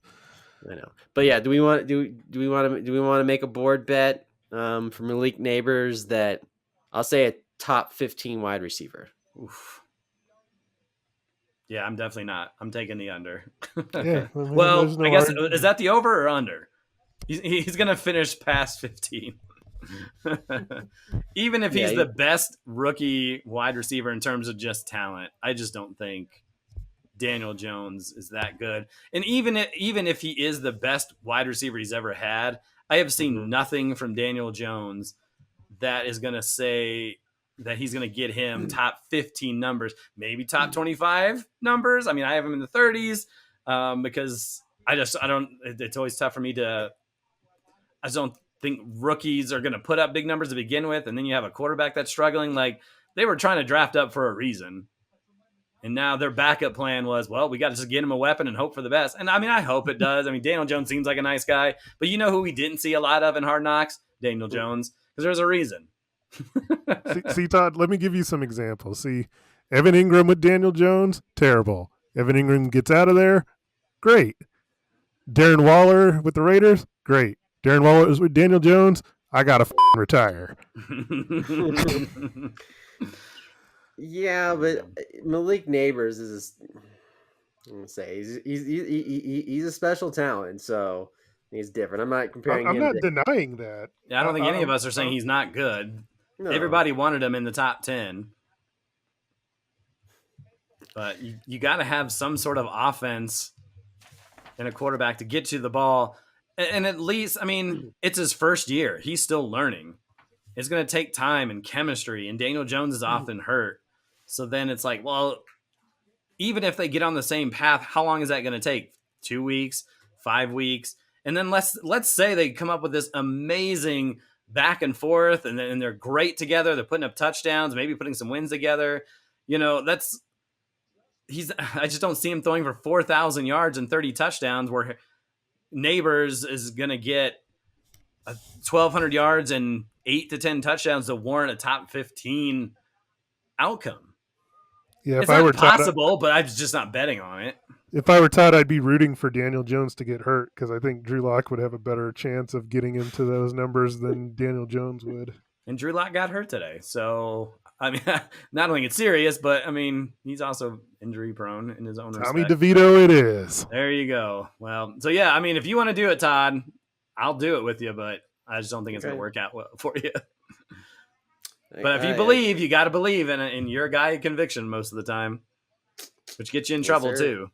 I know, but yeah, do we want to make a board bet for Malik Neighbors that I'll say a top 15 wide receiver? Oof. Yeah, I'm definitely not. I'm taking the under. Yeah, well, I guess is that the over or under? He's going to finish past 15. Even if he's the best rookie wide receiver in terms of just talent, I just don't think Daniel Jones is that good. And even if he is the best wide receiver he's ever had, I have seen nothing from Daniel Jones that is going to say that he's going to get him top 15 numbers, maybe top 25 numbers. I mean, I have him in the 30s because it's always tough for me I just don't think rookies are going to put up big numbers to begin with. And then you have a quarterback that's struggling. Like, they were trying to draft up for a reason. And now their backup plan was, well, we got to just get him a weapon and hope for the best. And I mean, I hope it does. I mean, Daniel Jones seems like a nice guy, but you know who we didn't see a lot of in Hard Knocks? Daniel Jones, because there's a reason. see, Todd, let me give you some examples. See, Evan Ingram with Daniel Jones, terrible. Evan Ingram gets out of there, great. Darren Waller with the Raiders, great. Darren Waller is with Daniel Jones, I got to retire. Yeah, but Malik Neighbors is, I'm gonna say, he's a special talent, so he's different. I'm not comparing. I'm not denying that. Yeah, I don't think any of us are saying he's not good. No. Everybody wanted him in the top 10. But you got to have some sort of offense and a quarterback to get you the ball. And at least, I mean, it's his first year. He's still learning. It's going to take time and chemistry, and Daniel Jones is often hurt. So then it's like, well, even if they get on the same path, how long is that going to take? 2 weeks, 5 weeks? And then let's say they come up with this amazing back and forth, and they're great together. They're putting up touchdowns, maybe putting some wins together. You know, I just don't see him throwing for 4,000 yards and 30 touchdowns where Neighbors is going to get 1,200 yards and 8 to 10 touchdowns to warrant a top 15 outcome. Yeah, it's not possible, but I'm just not betting on it. If I were Todd, I'd be rooting for Daniel Jones to get hurt because I think Drew Lock would have a better chance of getting into those numbers than Daniel Jones would. And Drew Lock got hurt today. So, I mean, not only it's serious, but, I mean, he's also injury prone in his own Tommy respect. DeVito it is. There you go. Well, so, yeah, I mean, if you want to do it, Todd, I'll do it with you, but I just don't think it's going to work out well for you. But if you believe, you got to believe, and you're a guy of conviction most of the time, which gets you in trouble, too.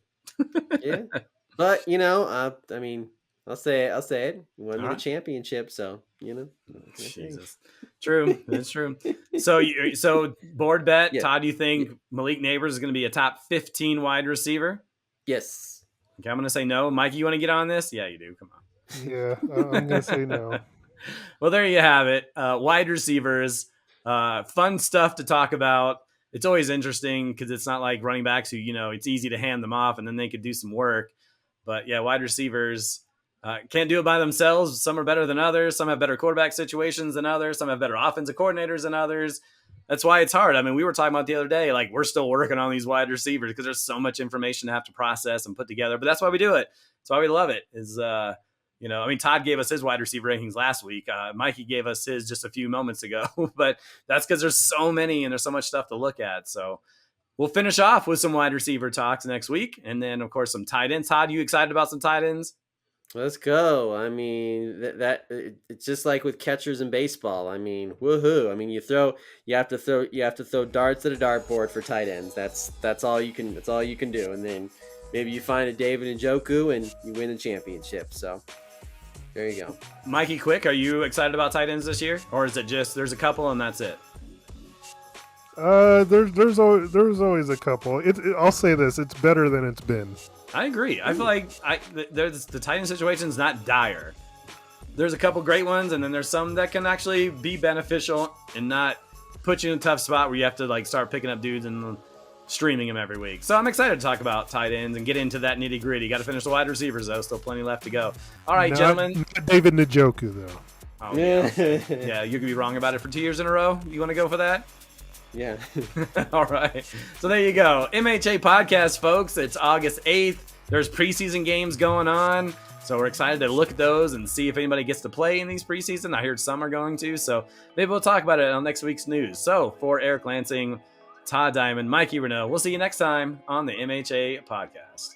Yeah. But, you know, I mean, I'll say it. You won me the championship, so, you know. Jesus. True. That's true. So board bet, Todd, do you think Malik Neighbors is going to be a top 15 wide receiver? Yes. Okay, I'm going to say no. Mikey, you want to get on this? Yeah, you do. Come on. Yeah, I'm going to say no. Well, there you have it. Wide receivers. Fun stuff to talk about. It's always interesting because it's not like running backs who, you know, it's easy to hand them off and then they could do some work. But yeah, wide receivers can't do it by themselves. Some are better than others. Some have better quarterback situations than others. Some have better offensive coordinators than others. That's why it's hard. I mean, we were talking about the other day, like we're still working on these wide receivers because there's so much information to have to process and put together. But that's why we do it. That's why we love it. You know, I mean, Todd gave us his wide receiver rankings last week. Mikey gave us his just a few moments ago, but that's because there's so many and there's so much stuff to look at. So we'll finish off with some wide receiver talks next week. And then, of course, some tight ends. Todd, you excited about some tight ends? Let's go. I mean, it's just like with catchers in baseball. I mean, woohoo. I mean, you have to throw darts at a dartboard for tight ends. That's all you can do. And then maybe you find a David Njoku and you win the championship. So there you go. Mikey, quick, are you excited about tight ends this year? Or is it just there's a couple and that's it? There's always a couple. I'll say this, it's better than it's been. I agree. I feel like the tight end situation's not dire. There's a couple great ones, and then there's some that can actually be beneficial and not put you in a tough spot where you have to like start picking up dudes and streaming them every week. So I'm excited to talk about tight ends and get into that nitty gritty. Got to finish the wide receivers though. Still plenty left to go. All right, gentlemen. Not David Njoku though. Oh, yeah. Yeah, you could be wrong about it for 2 years in a row. You want to go for that? Yeah. All right. So there you go. MHA podcast, folks. It's August 8th. There's preseason games going on. So we're excited to look at those and see if anybody gets to play in these preseason. I heard some are going to. So maybe we'll talk about it on next week's news. So for Eric Lansing, Todd Diamond, Mikey Renault, we'll see you next time on the MHA podcast.